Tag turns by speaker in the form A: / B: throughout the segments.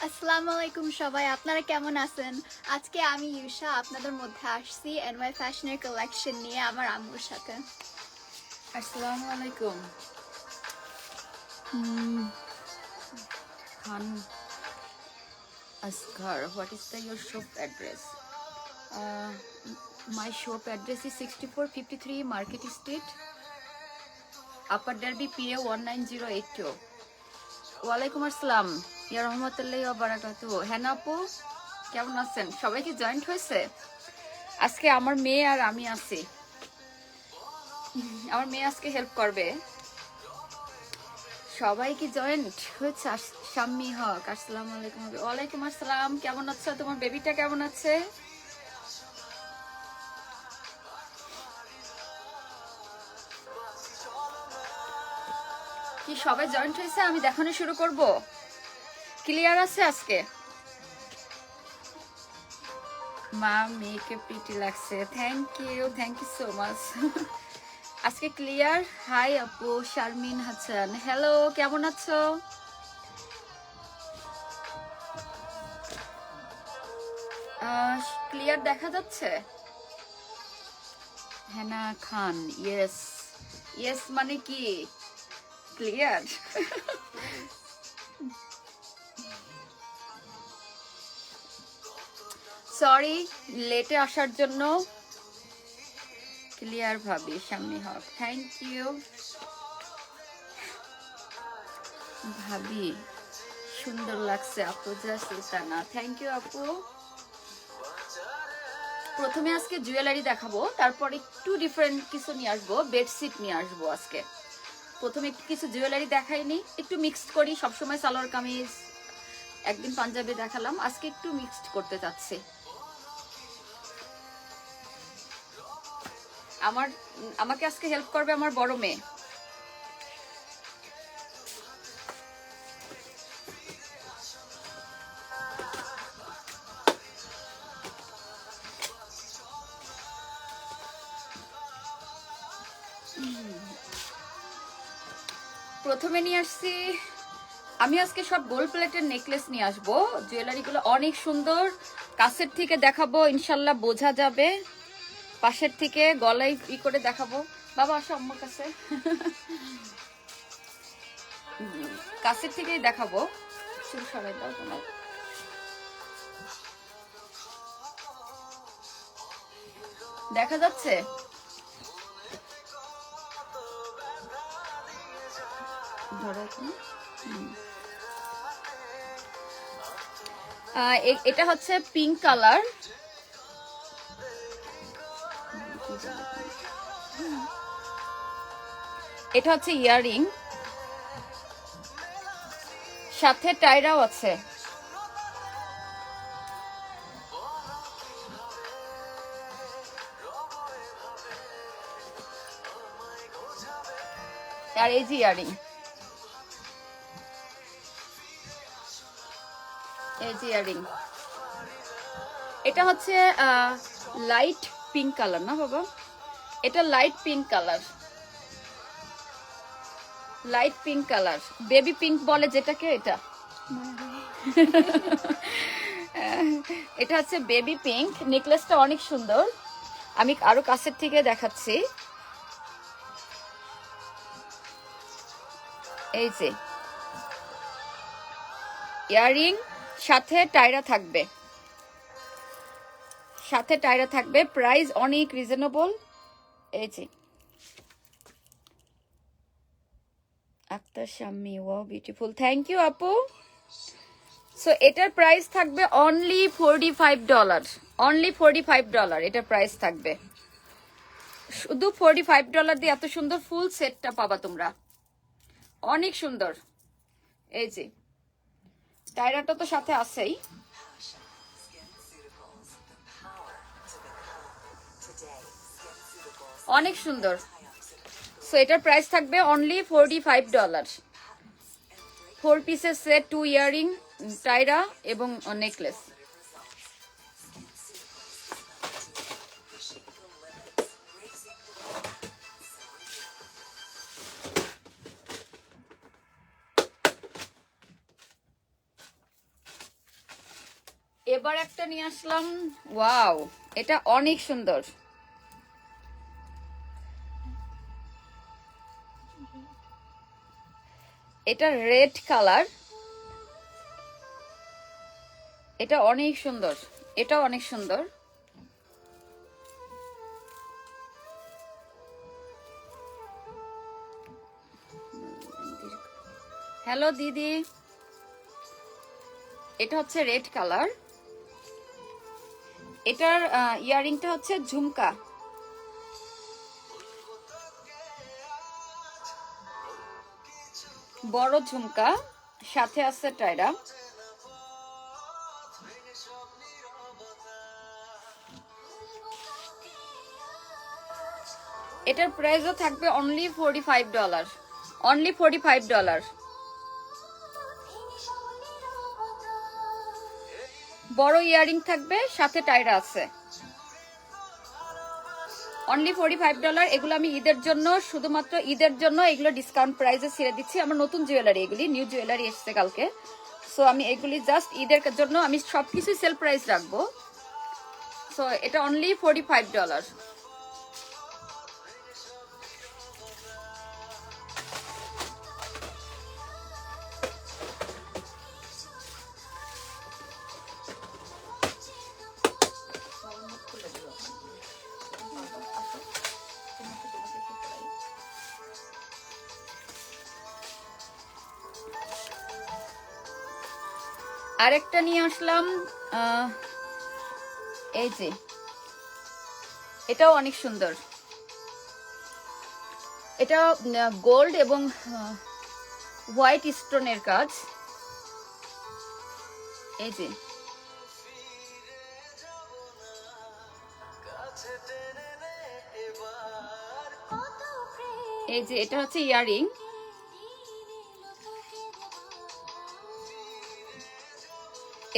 A: আসসালামু আলাইকুম সবাই, আপনারা কেমন আছেন? আজকে আমি ইউশা আপনাদের মধ্যে আসছি এনওয়াই ফ্যাশনের কালেকশন নিয়ে আমার আম্মুর সাথে।
B: আসসালামু আলাইকুম। Khan Asghar, what is your shop address? Uh, my shop address is 6453 Market Street, Upper Derby, PA 19082. ওয়ালাইকুম আসসালাম, ইয়া রহমতুল্লাহি ওয়া বারাকাতুহু। হ্যাঁ আপু, কেমন আছেন? সবাই কি জয়েন্ট হয়েছে? আজকে আমার মেয়ে আর আমি আছি। আমার মেয়ে আজকে হেল্প করবে। সবাই কি জয়েন্ট হয়েছে? শাম্মি হক, আসসালামু আলাইকুম। ওয়ালাইকুম আসসালাম, কেমন আছো? তোমার বেবিটা কেমন আছে? কি সবাই জয়েন্ট হয়েছে? আমি দেখানো শুরু করব। ক্লিয়ার আছে আজকে? মা মেয়েকে প্রিটি লাগছে, থ্যাংক ইউ সো মাচ। আজকে ক্লিয়ার? হাই আপু, শারমিন হাসান, হ্যালো, কেমন আছো? ক্লিয়ার দেখা যাচ্ছে? হেনা খান, ইয়েস ইয়েস মানে কি ক্লিয়ার? সরি লেটে আসার জন্য। ক্লিয়ার ভাবি, শাম্মি হক, থ্যাংক ইউ ভাবি, সুন্দর লাগছে আফরোজা সুলতানা, থ্যাংক ইউ আপু। প্রথমে আজকে জুয়েলারি দেখাবো, তারপর একটু ডিফারেন্ট কিছু নিয়ে আসবো, বেডশিট নিয়ে আসবো আজকে। প্রথমে একটু কিছু জুয়েলারি দেখাইনি, একটু মিক্সড করি। সবসময় সালোয়ার কামিজ, একদিন পাঞ্জাবি দেখালাম, আজকে একটু মিক্সড করতে চাচ্ছি। আমাকে আজকে হেল্প করবে আমার বড় মেয়ে। প্রথমে নিয়ে আসছি, আমি আজকে সব গোল্ড প্লেটের নেকলেস নিয়ে আসবো। জুয়েলারিগুলো অনেক সুন্দর, কাছের থেকে দেখাবো, ইনশাল্লাহ বোঝা যাবে। পাশের থেকে গলায় করে দেখাবো। বাবা আসো আম্মার কাছে। কাছের থেকেই দেখাবো। চুল সরাই দাও তোমার। দেখা যাচ্ছে? এটা হচ্ছে পিঙ্ক কালার। এটা হচ্ছে ইয়াররিং, সাথে টাইরাও আছে। আর এই যে ইয়াররিং, এই যে ইয়াররিং। এটা হচ্ছে লাইট পিঙ্ক কালার না বাবা? এটা light pink colour, light pink colour, baby pink বলে যেটাকে। এটা এটা হচ্ছে বেবি পিঙ্ক। নেকলেসটা অনেক সুন্দর, আমি আরো কাছের থেকে দেখাচ্ছি। এই যে ইয়াররিং, সাথে টায়রা থাকবে, সাথে টায়রা থাকবে। প্রাইস অনেক রিজনেবল। এই যে Akter Shammi, wow beautiful, thank you আপু। সো এটার প্রাইস থাকবে অনলি $45, অনলি $45 এটার প্রাইস থাকবে। শুধু $45 দিয়ে এত সুন্দর ফুল সেটটা পাবা তোমরা, অনেক সুন্দর। এই যে টায়রাটা তো সাথে আছেই। অনেক সুন্দর। সো এটার প্রাইস থাকবে অনলি $45। 4 পিসের সেট, 2 ইয়াররিং, টায়রা এবং নেকলেস। এবার একটা নিয়ে আসলাম, ওয়াও এটা অনেক সুন্দর। এটা রেড কালার, এটা অনেক সুন্দর, এটা অনেক সুন্দর। হ্যালো দিদি, এটা হচ্ছে রেড কালার, এটার ইয়ারিংটা হচ্ছে ঝুমকা, বড় ঝুমকা, সাথে আছে টায়রা। এটার প্রাইসও থাকবে অনলি $45, অনলি $45। বড় ইয়ারিং থাকবে, সাথে টায়রা আছে, অনলি $45। এগুলো আমি ঈদের জন্য, শুধুমাত্র ঈদের জন্য এগুলো ডিসকাউন্ট প্রাইসে ছেড়ে দিচ্ছি। আমার নতুন জুয়েলারি, এগুলি নিউ জুয়েলারি এসছে কালকে, সো আমি এগুলি জাস্ট ঈদের জন্য আমি সবকিছু সেল প্রাইস রাখবো। সো এটা অনলি $45। আরেকটা নিয়ে আসলাম, এই যে এটাও অনেক সুন্দর, এটা গোল্ড এবং হোয়াইট স্টোনের কাজ। এই যে এটা হচ্ছে ইয়ারিং,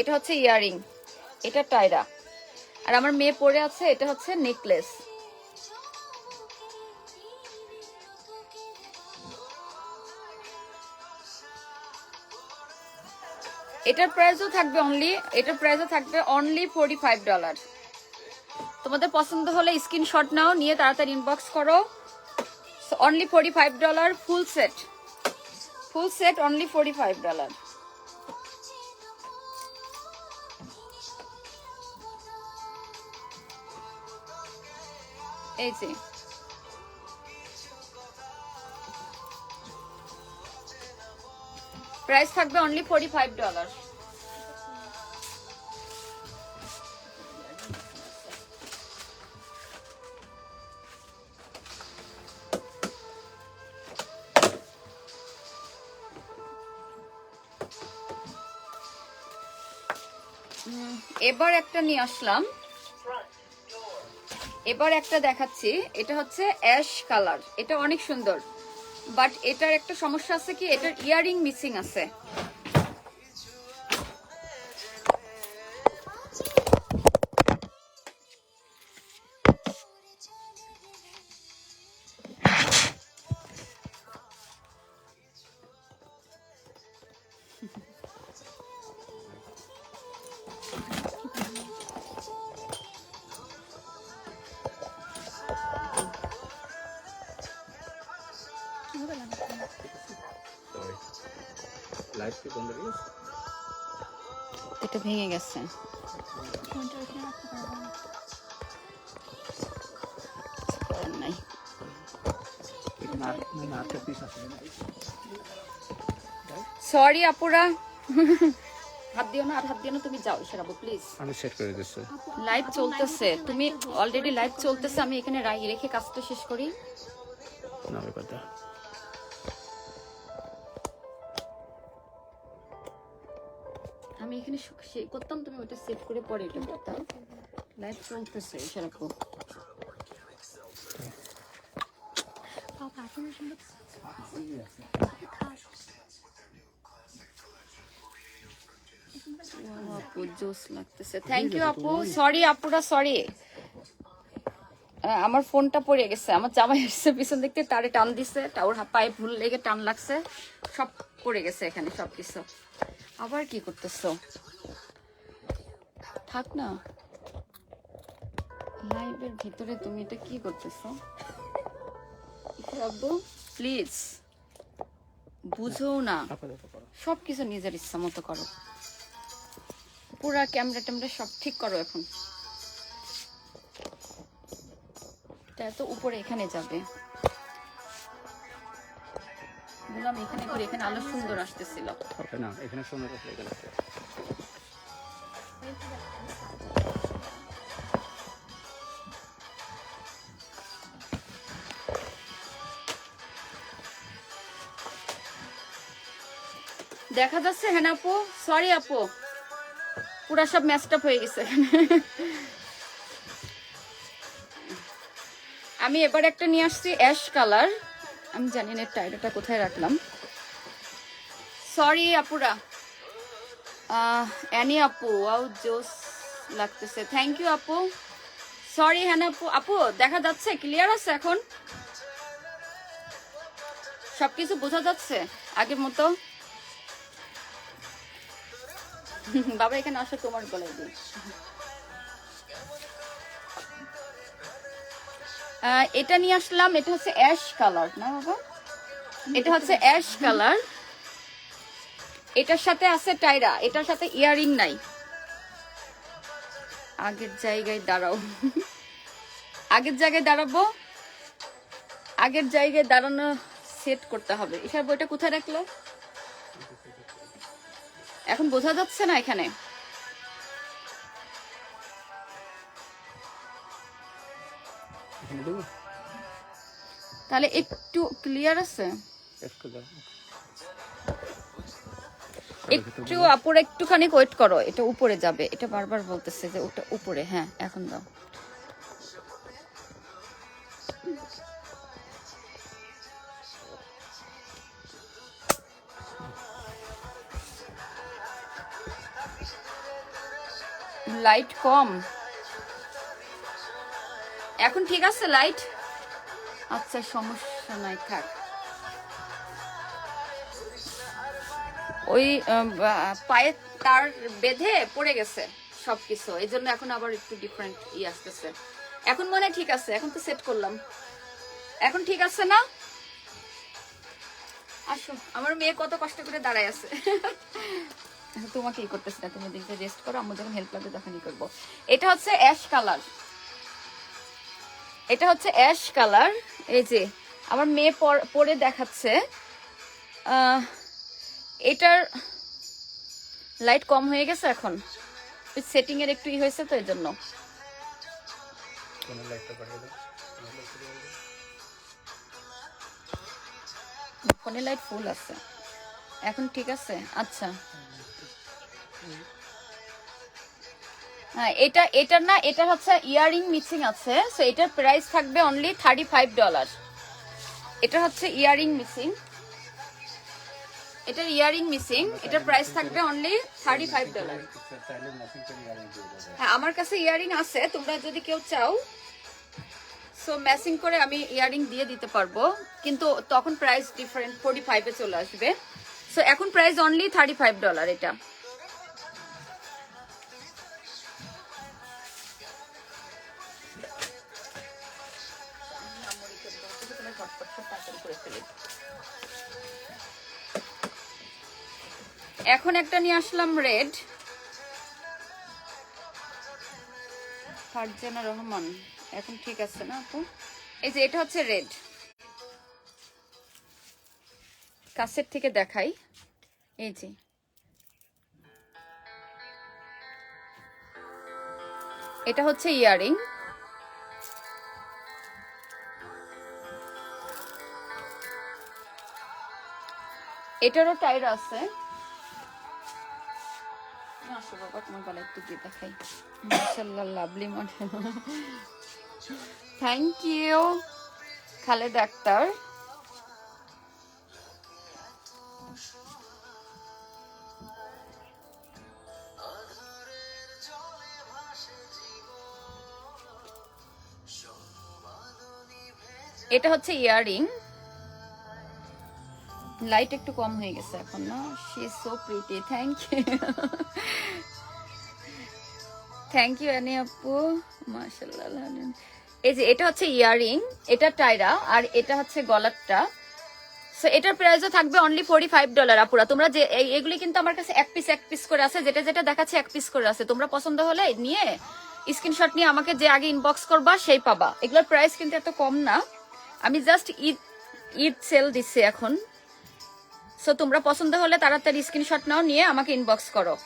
B: এটা হচ্ছে ইয়ারিং, এটা টায়রা, আর আমার মেয়ে পরে আছে এটা হচ্ছে নেকলেস। এটার প্রাইসও থাকবে অনলি $45। তোমাদের পছন্দ হলে স্ক্রিনশট নাও, নিয়ে তাড়াতাড়ি ইনবক্স করো। Only $45, full set only $45। এই যে প্রাইস থাকবে অনলি $45। এবার একটা নিয়ে আসলাম, এবার একটা দেখাচ্ছি, এটা হচ্ছে অ্যাশ কালার, এটা অনেক সুন্দর, বাট এটার একটা সমস্যা আছে কি, এটার ইয়ারিং মিসিং আছে। এটা ভেঙে গেছে, নাই সরি আপুরা, হাত দিও না, আর হাত দিও না, তুমি যাও সেরাবো প্লিজ।
C: আমি সেট করে দিচ্ছি,
B: লাইভ চলতেছে, তুমি অলরেডি লাইভ চলতেছে, আমি এখানে রেখে কাজটা শেষ করি।
C: না ব্যাপারটা
B: আমি এখানে করতাম, তুমি ওটা সেট করে পরে এটা করতাম। লাইভ চলতেছে, সেরকম আপু জোস লাগতেছে, থ্যাংক ইউ আপু। সরি আপুরা, সরি আমার ফোনটা পড়ে গেছে, আমার জামাই এসেছে পিছন দেখতে, তারে টান দিছে, ওর পায়ে ভুল লেগে টান লাগছে, সব পড়ে গেছে এখানে সবকিছু। আবার কি করতেছো? থাক না, লাইভের ভিতরে তুমি এটা কি করতেছো আব্বু? প্লিজ বুঝো না,
C: আপাতত করো।
B: সবকিছু নিজের ইচ্ছা মতো করো, পুরা ক্যামেরা ট্যামেরা সব ঠিক করো এখন। এটা তো উপরে এখানে যাবে, বললাম এখানে করে, এখানে আলো সুন্দর আসতেছিল।
C: ওকে না, এখানে সুন্দর আসলে এখানে আসলে।
B: দেখা যাচ্ছে? হ্যাঁ না আপু, সরি আপু, পুরা সব ম্যাচড আপ হয়ে গেছে এখানে। আমি এবার একটা নিয়ে আসছি অ্যাশ কালার, আমি জানি না টাইটাটা কোথায় রাখলাম, সরি আপুরা। অ্যানি আপু, ওয়াও জোস লাগতেছে, থ্যাংক ইউ আপু। সরি হ্যাঁ আপু, আপু দেখা যাচ্ছে? ক্লিয়ার আছে এখন? সবকিছু বোঝা যাচ্ছে আগের মতো? বাবা এখানে আসো, তোমার গলায় দিই। এটা নিয়ে আসলাম, এটা হচ্ছে অ্যাশ কালার না বাবা, এটা হচ্ছে অ্যাশ কালার, এটার সাথে আছে টাইরা, এটার সাথে ইয়ারিং নাই। আগের জায়গায় দাঁড়াও, আগের জায়গায় দাঁড়াবো, আগের জায়গায় দাঁড়ানো সেট করতে হবে। এসব বইটা কোথায় রাখলো? এখন বোঝা যাচ্ছে না এখানে?
C: এখানে দেবো?
B: তাহলে একটু ক্লিয়ার আছে?
C: একটু দাও।
B: একটু আপুর একটুখানি ওয়েট করো, এটা উপরে যাবে, এটা বারবার বলতেছে যে ওটা উপরে। হ্যাঁ এখন দাও। লাইট কম এখন, ঠিক আছে লাইট? আচ্ছা সমস্যা নাই, থাক। ওই পায়ে তার বেঁধে পড়ে গেছে সবকিছু, এই জন্য এখন আবার একটু ডিফারেন্ট আসতেছে। এখন মনে হয় ঠিক আছে, এখন তো সেট করলাম, এখন ঠিক আছে না? আসো, আমার মেয়ে কত কষ্ট করে দাঁড়ায় আছে। তোমাকেই করতেছি না, তুমি দেখতে রেস্ট করো, আমার যখন হেল্প লাগবে তখনই করবো। এটা হচ্ছে অ্যাশ কালার, এটা হচ্ছে অ্যাশ কালার। এই যে আমার মেয়ে পরে দেখাচ্ছে, এটার লাইট কম হয়ে গেছে এখন, সেটিং এর একটু হয়েছে তো এই জন্য। ফোনে লাইট ফুল আছে এখন, ঠিক আছে? আচ্ছা হ্যাঁ, এটা না, এটা হচ্ছে ইয়ারিং মিসিং আছে, সো এটার প্রাইস থাকবে অনলি $35। এটা হচ্ছে ইয়ারিং মিসিং, এটার ইয়ারিং মিসিং, এটার প্রাইস থাকবে অনলি $35। হ্যাঁ আমার কাছে ইয়ারিং আছে, তোমরা যদি কেউ চাও সো ম্যাচিং করে আমি ইয়ারিং দিয়ে দিতে পারবো, কিন্তু তখন প্রাইস ডিফারেন্ট 45 এ চলে আসবে। সো এখন প্রাইস অনলি $35 এটা। এখন একটা নিয়ে আসলাম রেড, ফারজানা রহমান, এখন ঠিক আছে না আপু? এই যে এটা হচ্ছে রেড, কাছের থেকে দেখাই, এই যে এটা হচ্ছে ইয়ারিং, এটারও টাইর আছে। আসো বাবা, তোমার গলা একটু দিয়ে দেখাই, মাশাআল্লাহ lovely model. Thank you Khaled Akter. এটা হচ্ছে ইয়ারিং, লাইট একটু কম হয়ে গেছে এখন না। She is so pretty, thank you, thank you Ani আপু, মাশাআল্লাহ। এই যে এটা হচ্ছে ইয়ারিং, এটা টায়রা, আর এটা হচ্ছে গলারটা। সো এটার প্রাইসও থাকবে অনলি $45 আপুরা। তোমরা যে এগুলি কিন্তু আমার কাছে এক পিস করে আছে, যেটা যেটা দেখাচ্ছে এক পিস করে আছে। তোমরা পছন্দ হলে নিয়ে স্ক্রিনশট নিয়ে আমাকে যে আগে ইনবক্স করবা সেই পাবা। এগুলোর প্রাইস কিন্তু এত কম না, আমি জাস্ট ঈদ সেল দিচ্ছি এখন। সো তোমরা পছন্দ হলে তাড়াতাড়ি স্ক্রিনশট নাও, নিয়ে আমাকে ইনবক্স করো।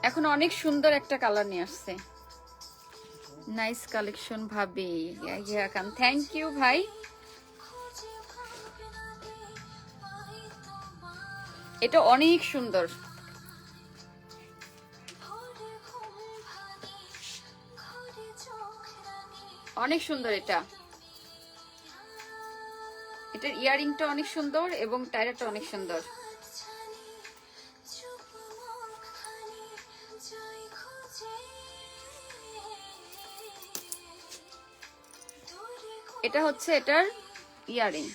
B: এখন অনেক সুন্দর একটা কালার নিয়ে আসছে। নাইস কালেকশন ভাবি, ইয়াহিয়া খান, থ্যাংক ইউ ভাই। এটা অনেক সুন্দর, অনেক সুন্দর। এটার ইয়ারিংটা অনেক সুন্দর এবং টায়ারটা অনেক সুন্দর। এটা হচ্ছে এটার ইয়ারিং।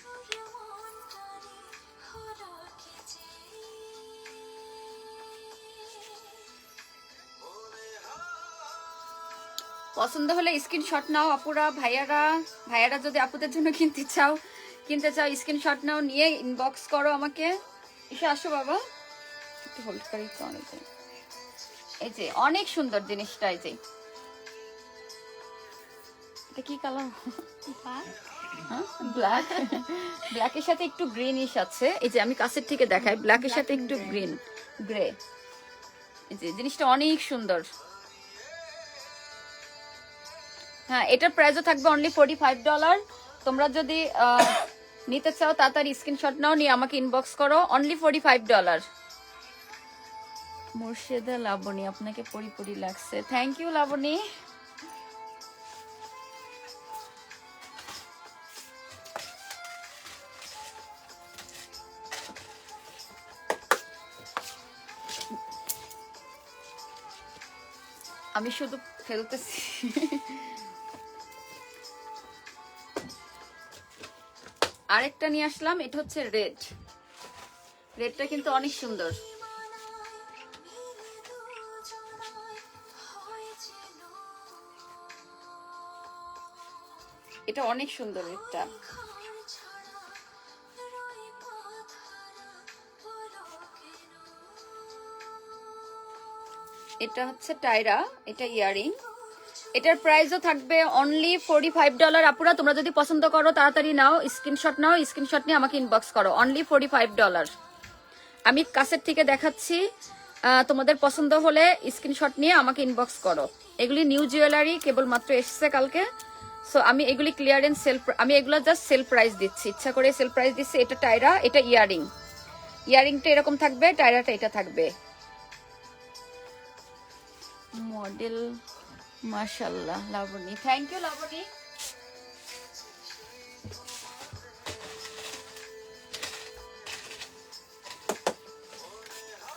B: পছন্দ হলে স্ক্রিনশট নাও আপুরা, ভাইয়ারা যদি আপুদের জন্য কিনতে চাও স্ক্রিনশট নাও, নিয়ে ইনবক্স করো আমাকে। এসে আসো বাবা, একটু হোল্ড করি তো। এই যে অনেক সুন্দর জিনিসটা। এই যে এটা কি কালার? ব্ল্যাক, ব্ল্যাকের সাথে একটু গ্রিনিশ আছে। এই যে আমি কাছের থেকে দেখাই, ব্ল্যাকের সাথে একটু গ্রে। এই যে জিনিসটা অনেক সুন্দর। হ্যাঁ, এটার প্রাইসও থাকবে অনলি $45। তোমরা যদি নিতে চাও তাড়াতাড়ি স্ক্রিনশট নাও, নিয়ে আমাকে ইনবক্স করো। অনলি $45। মুর্শিদা লাবণী, আপনাকে পরি লাগছে, থ্যাংক ইউ লাবণী। আমি শুধু ফেলতেছি। আরেকটা নিয়ে আসলাম, এটা হচ্ছে রেডটা কিন্তু অনেক সুন্দর। এটা অনেক সুন্দর রেডটা। এটা হচ্ছে টায়রা, এটা ইয়ারিং। এটার প্রাইসও থাকবে অনলি $45। আপুরা তোমরা যদি পছন্দ করো তাড়াতাড়ি নাও, স্ক্রিনশট নিয়ে আমাকে ইনবক্স করো। অনলি $45। আমি কাছের থেকে দেখাচ্ছি, তোমাদের পছন্দ হলে স্ক্রিনশট নিয়ে আমাকে ইনবক্স করো। এগুলি নিউ জুয়েলারি, কেবলমাত্র এসেছে কালকে। সো আমি এগুলি ক্লিয়ারেন্স সেল, আমি এগুলো জাস্ট সেল প্রাইস দিচ্ছি, ইচ্ছা করে সেল প্রাইস দিচ্ছি। এটা টায়রা, এটা ইয়ারিংটা এরকম থাকবে, টায়রাটা এটা থাকবে। মডেল মাশাআল্লাহ লাবণী, থ্যাংক ইউ লাবণী।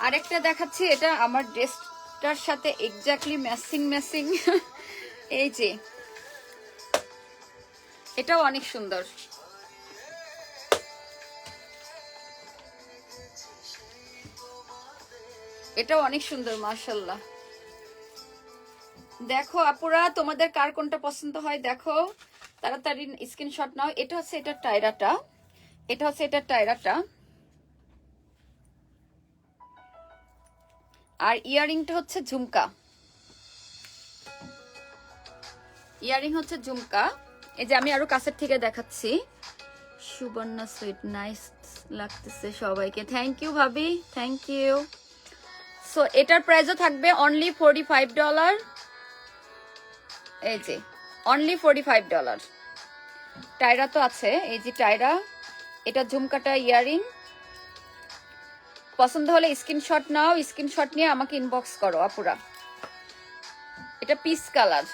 B: আরেকটা দেখাচ্ছি, এটা আমার ড্রেসটার সাথে এক্স্যাক্টলি ম্যাচিং। এই যে এটাও অনেক সুন্দর। এটাও অনেক সুন্দর মাশাআল্লাহ। দেখো আপুরা, তোমাদের কার কোনটা পছন্দ হয় দেখো, তাড়াতাড়ি স্ক্রিনশট নাও। এটা হচ্ছে এটার টায়রাটা, আর ইয়ারিংটা হচ্ছে ঝুমকা। এই যে আমি আরো কাছের থেকে দেখাচ্ছি। সুবর্ণা সুইট, নাইস লাগতেছে সবাইকে, থ্যাংক ইউ ভাবি, থ্যাংক ইউ। সো এটার প্রাইসও থাকবে অনলি $45। এই যে অনলি $45। টায়রা তো আছে, এই যে টায়রা, এটা ঝুমকাটা ইয়ারিং। পছন্দ হলে স্ক্রিনশট নাও, স্ক্রিনশট নিয়ে আমাকে ইনবক্স করো আপুরা। এটা পিস কালার।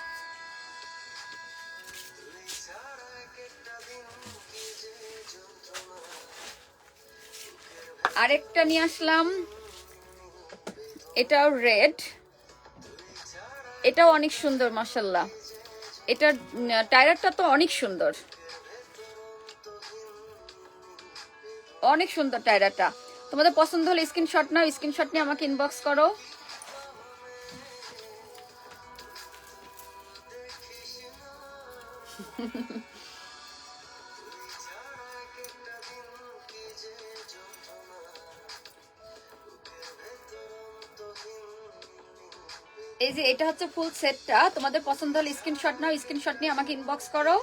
B: আরেকটা নিয়ে আসলাম, এটাও রেড, এটাও অনেক সুন্দর মাশাআল্লাহ। এটার টায়ারটা তো অনেক সুন্দর, অনেক সুন্দর টায়ারটা। তোমাদের পছন্দ হলে স্ক্রিনশট নাও, স্ক্রিনশট নিয়ে আমাকে ইনবক্স করো। এই যে এটা হচ্ছে ফুল সেটটা, তোমাদের পছন্দ হলে স্ক্রিনশট নাও, স্ক্রিনশট নিয়ে আমাকে ইনবক্স করো।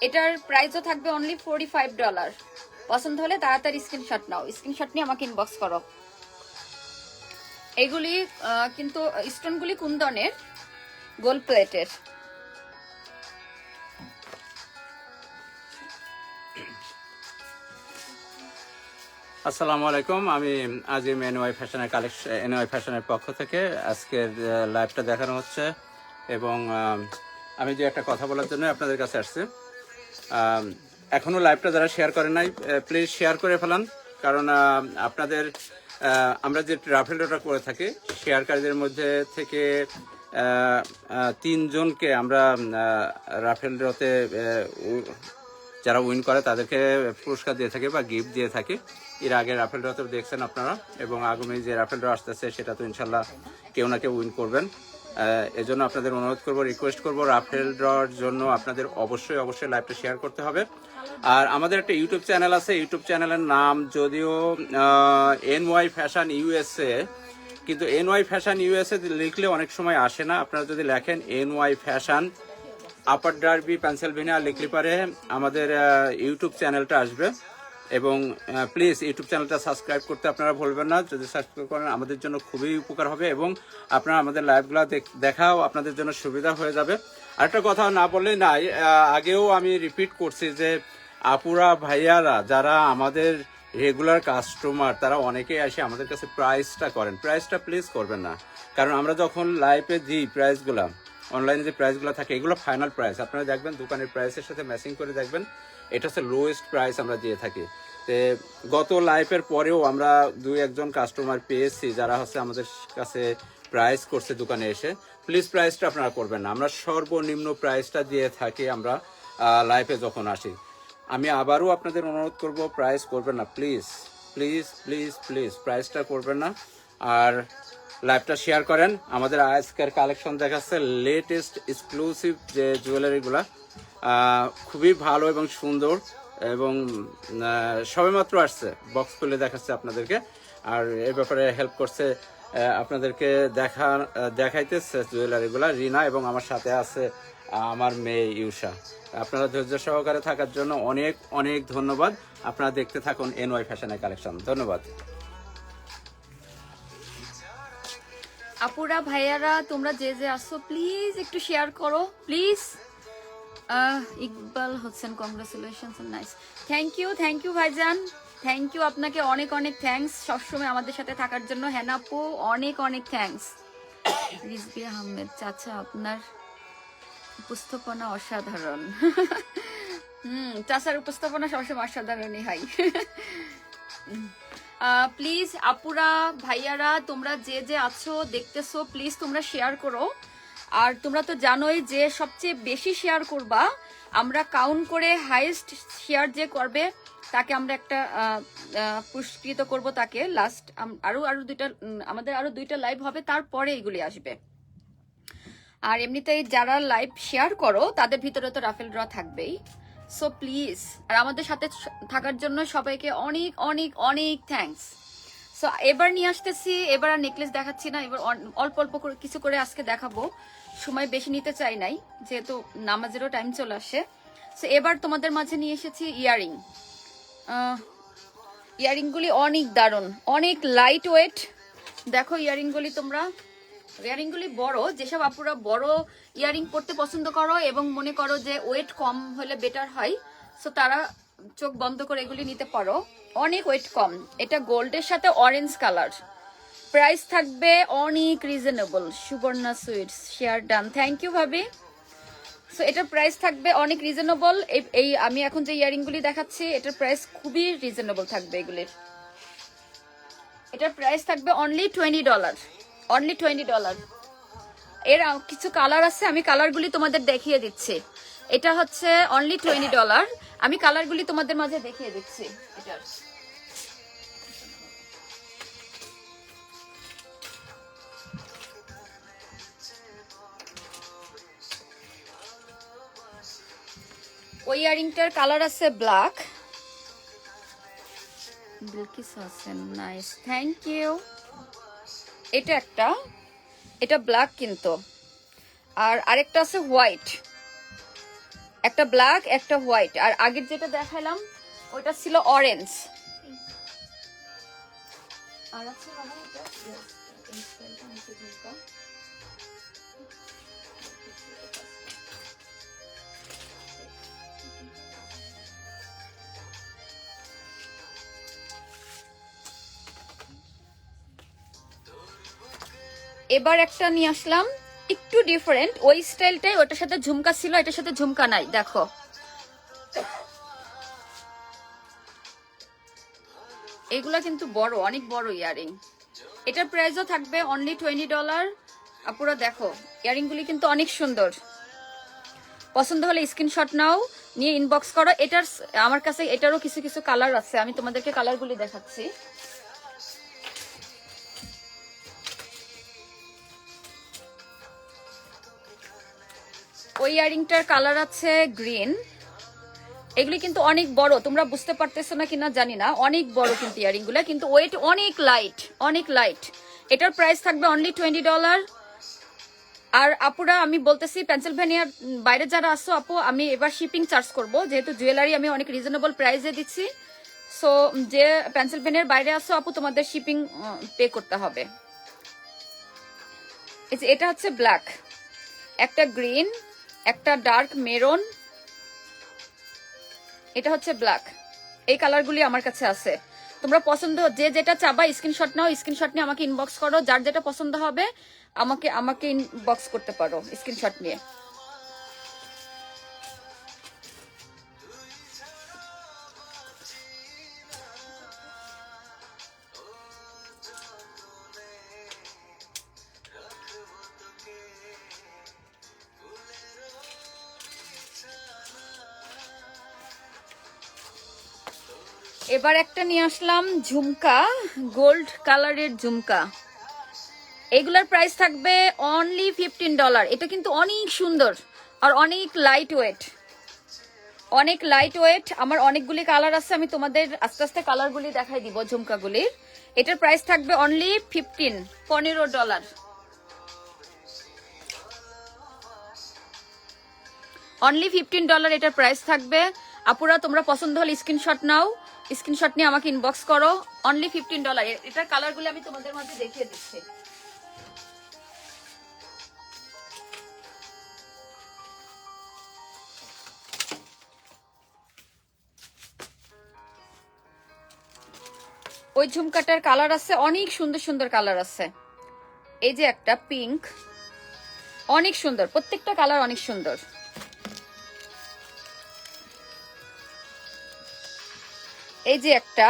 B: এটার প্রাইসও থাকবে অনলি $45। পছন্দ হলে তাড়াতাড়ি স্ক্রিনশট নাও, স্ক্রিনশট নিয়ে আমাকে ইনবক্স করো। এগুলি কিন্তু স্টোনগুলি কুন্দনের, গোল্ড প্লেটের।
C: আসসালামু আলাইকুম, আমি আজিম এনওয়াই ফ্যাশনের এনওয়াই ফ্যাশনের পক্ষ থেকে আজকের লাইভটা দেখানো হচ্ছে এবং আমি যে একটা কথা বলার জন্য আপনাদের কাছে আসছি। এখনও লাইভটা যারা শেয়ার করেন নাই প্লিজ শেয়ার করে ফেলান, কারণ আপনাদের আমরা যে রাফেল ড্রটা করে থাকি শেয়ারকারীদের মধ্যে থেকে 3 জনকে আমরা রাফেল ড্রতে যারা উইন করে তাদেরকে পুরস্কার দিয়ে থাকি বা গিফট দিয়ে থাকি। এর আগে রাফেল ড্র তো দেখছেন আপনারা, এবং আগামী যে রাফেল ড্র আসতেছে সেটা তো ইনশাল্লাহ কেউ না কেউ উইন করবেন। এজন্য আপনাদের অনুরোধ করব, রিকোয়েস্ট করব, রাফেল ড্রর জন্য আপনাদের অবশ্যই লাইভটা শেয়ার করতে হবে। আর আমাদের একটা ইউটিউব চ্যানেল আছে, ইউটিউব চ্যানেলের নাম যদিও এনওয়াই ফ্যাশন ইউএসএ, কিন্তু এনওয়াই ফ্যাশন ইউএসএ লিখলে অনেক সময় আসে না। আপনারা যদি লেখেন এনওয়াই ফ্যাশন আপার ডার্বি পেনসিলভেনিয়া লিখলে পারে আমাদের ইউটিউব চ্যানেলটা আসবে। এবং প্লিজ ইউটিউব চ্যানেলটা সাবস্ক্রাইব করতে আপনারা ভুলবেন না। যদি সাবস্ক্রাইব করেন আমাদের জন্য খুবই উপকার হবে এবং আপনারা আমাদের লাইভগুলো দেখাও আপনাদের জন্য সুবিধা হয়ে যাবে। আরেকটা কথা না বললেই নাই, আগেও আমি রিপিট করছি যে আপুরা ভাইয়ারা যারা আমাদের রেগুলার কাস্টমার তারা অনেকেই আসে আমাদের কাছে প্রাইসটা করেন, প্রাইসটা প্লিজ করবেন না। কারণ আমরা যখন লাইভে দিই প্রাইসগুলো, অনলাইনে যে প্রাইসগুলো থাকে এগুলো ফাইনাল প্রাইস। আপনারা দেখবেন দোকানের প্রাইসের সাথে ম্যাচিং করে দেখবেন, এটা হচ্ছে লোয়েস্ট প্রাইস আমরা দিয়ে থাকি। তো গত লাইভের পরেও আমরা 2-1 কাস্টমার পেয়েছি যারা হচ্ছে আমাদের কাছে প্রাইস করছে দোকানে এসে। প্লিজ প্রাইসটা আপনারা করবেন না, আমরা সর্বনিম্ন প্রাইসটা দিয়ে থাকি আমরা লাইভে যখন আসি। আমি আবারও আপনাদের অনুরোধ করব, প্রাইস করবেন না প্লিজ প্লিজ প্লিজ প্লিজ, প্রাইসটা করবেন না। আর লাইভটা শেয়ার করেন। আমাদের আজকের কালেকশন দেখাচ্ছে লেটেস্ট এক্সক্লুসিভ যে জুয়েলারিগুলা, খুবই ভালো এবং সুন্দর, এবং সবেমাত্র আসছে, বক্স খুলে দেখাচ্ছে আপনাদেরকে। আর এই ব্যাপারে হেল্প করছে আপনাদেরকে দেখাইতেছে জুয়েলারিগুলা রিনা, এবং আমার সাথে আছে আমার মেয়ে ইউষা। আপনারা ধৈর্য সহকারে থাকার জন্য অনেক অনেক ধন্যবাদ। আপনারা দেখতে থাকুন এনওয়াই ফ্যাশনের কালেকশন। ধন্যবাদ।
B: আপুরা ভাইয়ারা তোমরা যে যে আসো প্লিজ একটু শেয়ার করো please. Iqbal Hossain congratulations, nice, thank you ভাইজান, থ্যাংক ইউ, আপনাকে অনেক অনেক থ্যাঙ্কস সবসময় আমাদের সাথে থাকার জন্য। হ্যাঁ আপু অনেক অনেক থ্যাঙ্কস। রিজবি আহমেদ চাচা আপনার উপস্থাপনা অসাধারণ। চাচার উপস্থাপনা সবসময় অসাধারণই হয়। প্লিজ আপুরা ভাইয়ারা তোমরা যে যে আছো দেখতেছো প্লিজ তোমরা শেয়ার করো। আর তোমরা তো জানোই যে সবচেয়ে বেশি শেয়ার করবা, আমরা কাউন্ট করে হাইয়েস্ট শেয়ার যে করবে তাকে আমরা একটা পুরস্কৃত করব তাকে। লাস্ট আরো দুইটা আমাদের আরো 2টা লাইভ হবে, তারপরে এগুলি আসবে। আর এমনিতেই যারা লাইভ শেয়ার করো তাদের ভিতরে তো রাফেল ড্র থাকবেই। সো প্লিজ, আর আমাদের সাথে থাকার জন্য সবাইকে অনেক অনেক অনেক থ্যাঙ্কস। সো এবার নিয়ে আসতেছি, এবার আর নেকলেস দেখাচ্ছি না, এবার অল্প অল্প করে কিছু করে আজকে দেখাবো, সময় বেশি নিতে চাই নাই যেহেতু নামাজেরও টাইম চলে আসে। সো এবার তোমাদের মাঝে নিয়ে এসেছি ইয়ারিং। ইয়ারিংগুলি অনেক দারুণ, অনেক লাইট ওয়েট। দেখো ইয়ারিংগুলি তোমরা, ইয়ারিংগুলি বড়, যেসব আপুরা বড় ইয়ারিং পরতে পছন্দ করো এবং মনে করো যে ওয়েট কম হলে বেটার হয়, সো তারা চোখ বন্ধ করে এগুলি নিতে পারো। অনেক ওয়েট কম, এটা গোল্ডের সাথে অরেঞ্জ কালার। প্রাইস থাকবে অনেক reasonable. Subarna sweets share done, thank you ভাবি। সো এটার প্রাইস থাকবে অনেক রিজনেবল। এই আমি এখন যে ইয়ারিংগুলি দেখাচ্ছি এটার প্রাইস খুবই রিজনেবল থাকবে এগুলির। এটার প্রাইস থাকবে অনলি $20, অনলি $20। এর কিছু কালার আছে, আমি কালারগুলি তোমাদের দেখিয়ে দিচ্ছি। এটা হচ্ছে অনলি $20, আমি কালারগুলি তোমাদের মাঝে দেখিয়ে দিচ্ছি। এটার ওই ইয়ারিংটার কালার আছে black, Bilkis Hasan, nice, thank you. এটা একটা, এটা ব্ল্যাক কিন্তু, আর আরেকটা আছে হোয়াইট, একটা ব্ল্যাক একটা হোয়াইট, আর আগের যেটা দেখালাম ওইটা ছিল অরেঞ্জ। আর আছে বাবা এটা, এই স্টাইলটা নিচে ঝুলকা। এবার একটা নিয়ে আসলাম একটু ডিফারেন্ট, ওই স্টাইলটাই, ওটার সাথে ঝুমকা ছিল, এটার সাথে ঝুমকা নাই, দেখো। এগুলা কিন্তু বড়, অনেক বড় ইয়ারিং। এটার প্রাইসও থাকবে অনলি $20। আপুরা দেখো, ইয়ারিং গুলি কিন্তু অনেক সুন্দর। পছন্দ হলে স্ক্রিনশট নাও, নিয়ে ইনবক্স করো। এটার আমার কাছে এটারও কিছু কিছু কালার আছে, আমি তোমাদেরকে কালারগুলি দেখাচ্ছি। ওই ইয়ারিংটার কালার আছে গ্রিন। এগুলি কিন্তু অনেক বড়, তোমরা বুঝতে পারতেছো না কিনা জানি না, অনেক বড় কিন্তু ইয়ারিং গুলা, কিন্তু ওয়েট অনেক লাইট, অনেক লাইট। এটার প্রাইস থাকবে অনলি $20। আর আপুরা আমি বলতেছি, পেনসিলভেনিয়ার বাইরে যারা আসো আপু, আমি এবার শিপিং চার্জ করব, যেহেতু জুয়েলারি আমি অনেক রিজনেবল প্রাইসে দিচ্ছি। সো যে পেনসিলভেনিয়ার বাইরে আসো আপু, তোমাদের শিপিং পে করতে হবে। এটা হচ্ছে ব্ল্যাক, একটা গ্রিন, একটা ডার্ক মেরুন, এটা হচ্ছে ব্ল্যাক। এই কালারগুলি আমার কাছে আছে। তোমরা পছন্দ যে যেটা চাবা স্ক্রিনশট নাও, স্ক্রিনশট নিয়ে আমাকে ইনবক্স করো, যার যেটা পছন্দ হবে আমাকে ইনবক্স করতে পারো স্ক্রিনশট নিয়ে। এবার একটা নিয়ে আসলাম ঝুমকা, গোল্ড কালারের ঝুমকা। এগুলার প্রাইস থাকবে অনলি $15। এটা কিন্তু অনেক সুন্দর আর অনেক লাইট ওয়েট, অনেক লাইট ওয়েট। আমার অনেকগুলি কালার আছে, আমি তোমাদের আস্তে আস্তে কালারগুলি দেখাই দিব ঝুমকাগুলির। এটার প্রাইস থাকবে অনলি $15। অনলি $15 এটার প্রাইস থাকবে। আপুরা তোমরা পছন্দ হলে স্ক্রিনশট নাও, স্ক্রিনশট নিয়ে আমাকে ইনবক্স করো। অনলি $15। এটার কালারগুলো আমি তোমাদের মাঝে দেখিয়ে দিচ্ছি। ওই ঝুমকাটার কালার আছে, অনেক সুন্দর সুন্দর কালার আছে। এই যে একটা পিঙ্ক, অনেক সুন্দর, প্রত্যেকটা কালার অনেক সুন্দর। এই যে একটা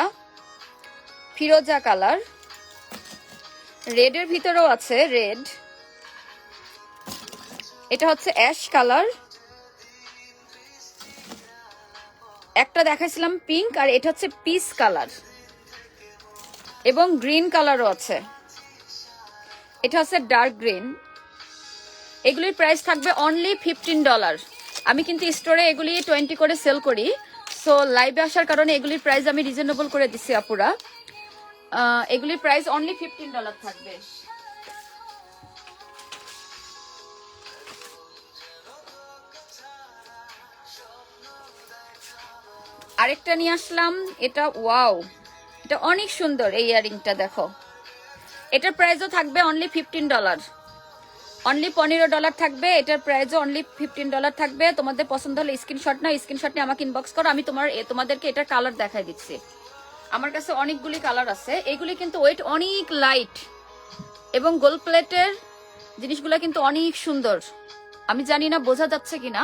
B: ফিরোজা কালার, রেডের ভিতরেও আছে রেড। এটা হচ্ছে অ্যাশ কালার। একটা দেখাইছিলাম পিঙ্ক, আর এটা হচ্ছে পিস কালার, এবং গ্রিন কালারও আছে। এটা হচ্ছে ডার্ক গ্রিন। এগুলির প্রাইস থাকবে অনলি $15। আমি কিন্তু স্টোরে এগুলি 20 করে সেল করি, সো লাইভে আসার কারণে এগুলির প্রাইস আমি রিজনেবল করে দিচ্ছি আপুরা। এগুলির প্রাইস অনলি $15 থাকবে। আরেকটা নিয়ে আসলাম, এটা ওয়াও, এটা অনেক সুন্দর। এই ইয়ারিংটা দেখো, এটার প্রাইসও থাকবে অনলি $15। অনলি $15 থাকবে, এটার প্রাইসও অনলি $15 থাকবে। তোমাদের পছন্দ হলে স্ক্রিনশট নাও, স্ক্রিনশট নিয়ে আমাকে ইনবক্স করো, আমি তোমাদেরকে এটার কালার দেখাই দিচ্ছি। আমার কাছে অনেকগুলি কালার আছে। এগুলি কিন্তু ওয়েট অনেক লাইট, এবং গোল্ড প্লেটের জিনিসগুলো কিন্তু অনেক সুন্দর। আমি জানি না বোঝা যাচ্ছে কিনা,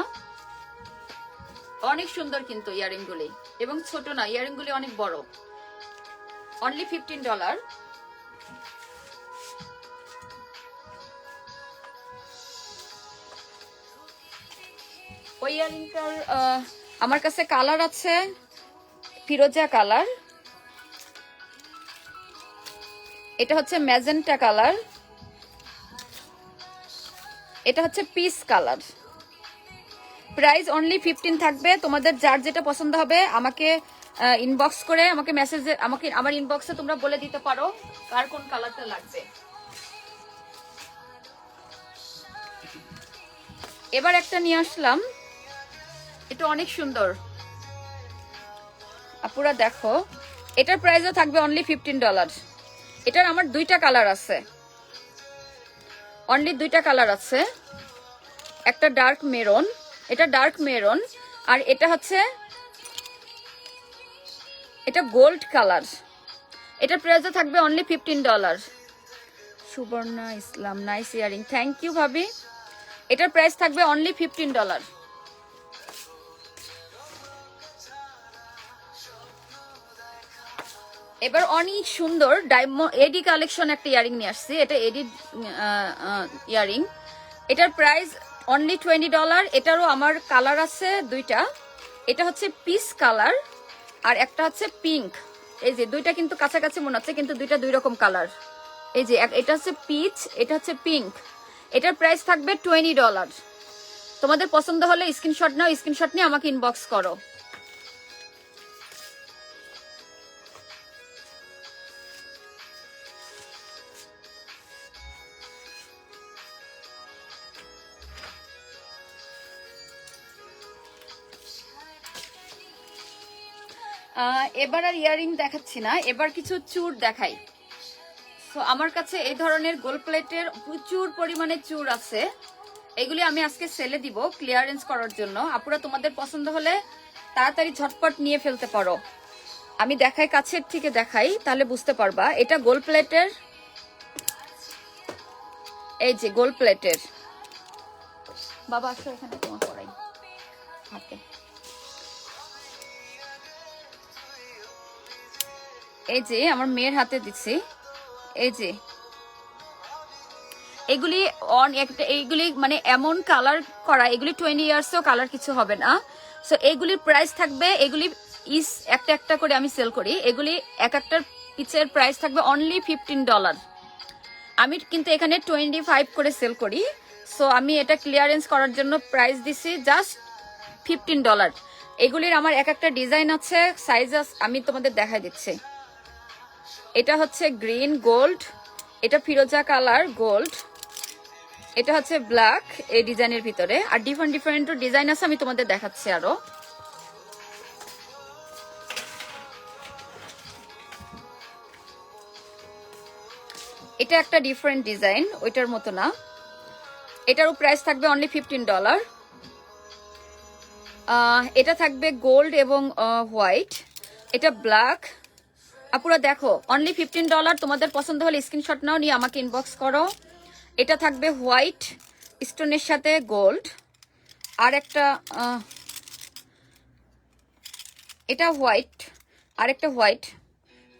B: অনেক সুন্দর কিন্তু ইয়ারিং গুলি, এবং ছোট না, ইয়ারিং গুলি অনেক বড়। অনলি $15। ওই ইয়ারিংটার আমার কাছে কালার আছে ফিরোজা কালার, এটা হচ্ছে ম্যাজেন্টা কালার, এটা হচ্ছে পিস কালার। প্রাইস অনলি 15 থাকবে। তোমাদের যার যেটা পছন্দ হবে আমাকে ইনবক্স করে আমাকে মেসেজে আমাকে আমার ইনবক্সে তোমরা বলে দিতে পারো কার কোন কালারটা লাগবে। এবার একটা নিয়ে আসলাম, এটা অনেক সুন্দর আপুরা দেখো, এটার প্রাইসও থাকবে অনলি $15। এটার আমার দুইটা কালার আছে, অনলি দুইটা কালার আছে, একটা ডার্ক মেরুন, এটা ডার্ক মেরুন, আর এটা হচ্ছে এটা গোল্ড কালার। এটার প্রাইসও থাকবে only $15। Subarna Islam nice earring, thank you ভাবি। এটার প্রাইস থাকবে অনলি $15। এবার অনেক সুন্দর ডায়মন্ড এডি কালেকশন একটা ইয়ারিং নিয়ে আসছি, এটা এডি ইয়ারিং। এটার প্রাইস অনলি $20। এটারও আমার কালার আছে দুইটা, এটা হচ্ছে পিস কালার আর একটা হচ্ছে পিঙ্ক। এই যে দুইটা কিন্তু কাছাকাছি মনে হচ্ছে, কিন্তু দুইটা দুই রকম কালার। এই যে এটা হচ্ছে পিচ, এটা হচ্ছে পিঙ্ক। এটার প্রাইস থাকবে $20। তোমাদের পছন্দ হলে স্ক্রিনশট নাও, স্ক্রিনশট নিয়ে আমাকে ইনবক্স করো। এবার আর ইয়ারিং দেখাচ্ছি না, এবার কিছু চূড় দেখাই। তো আমার কাছে এই ধরনের গোল্ড প্লেটের প্রচুর পরিমাণে চূড় আছে, এগুলি আমি আজকে সেলে দিব ক্লিয়ারেন্স করার জন্য। আপুরা তোমাদের পছন্দ হলে তাড়াতাড়ি ঝটপট নিয়ে ফেলতে পারো। আমি দেখাই, কাছের থেকে দেখাই তাহলে বুঝতে পারবা। এটা গোল্ড প্লেটের, এই যে গোল্ড প্লেটের। বাবা আসো এখানে তোমার পড়াই হাতে। এই যে আমার মেয়ের হাতে দিচ্ছি, এই যে এইগুলি মানে এমন কালার করা, এগুলি 20 ইয়ার্সও কালার কিছু হবে না। সো এগুলির প্রাইস থাকবে, এগুলি একটা একটা করে আমি সেল করি, এগুলি এক একটার পিচের প্রাইস থাকবে অনলি $15। আমি কিন্তু এখানে 25 করে সেল করি। সো আমি এটা ক্লিয়ারেন্স করার জন্য প্রাইস দিছি জাস্ট $15। এগুলির আমার এক একটা ডিজাইন আছে, সাইজ আমি তোমাদের দেখাই দিচ্ছি। এটা হচ্ছে গ্রিন গোল্ড, এটা ফিরোজা কালার গোল্ড, এটা হচ্ছে ব্ল্যাক এই ডিজাইনের ভিতরে, আর ডিফারেন্ট ডিফারেন্ট ডিজাইন আছে, আমি তোমাদের দেখাচ্ছি আরো। এটা একটা ডিফারেন্ট ডিজাইন, ওইটার মতো না। এটারও প্রাইস থাকবে অনলি $15। এটা থাকবে গোল্ড এবং হোয়াইট, এটা ব্ল্যাক। আপুরা দেখো অনলি $15। তোমাদের পছন্দ হলে স্ক্রিনশট নাও, নিয়ে আমাকে ইনবক্স করো। এটা থাকবে হোয়াইট স্টোনের সাথে গোল্ড, আর একটা এটা হোয়াইট, আর একটা হোয়াইট।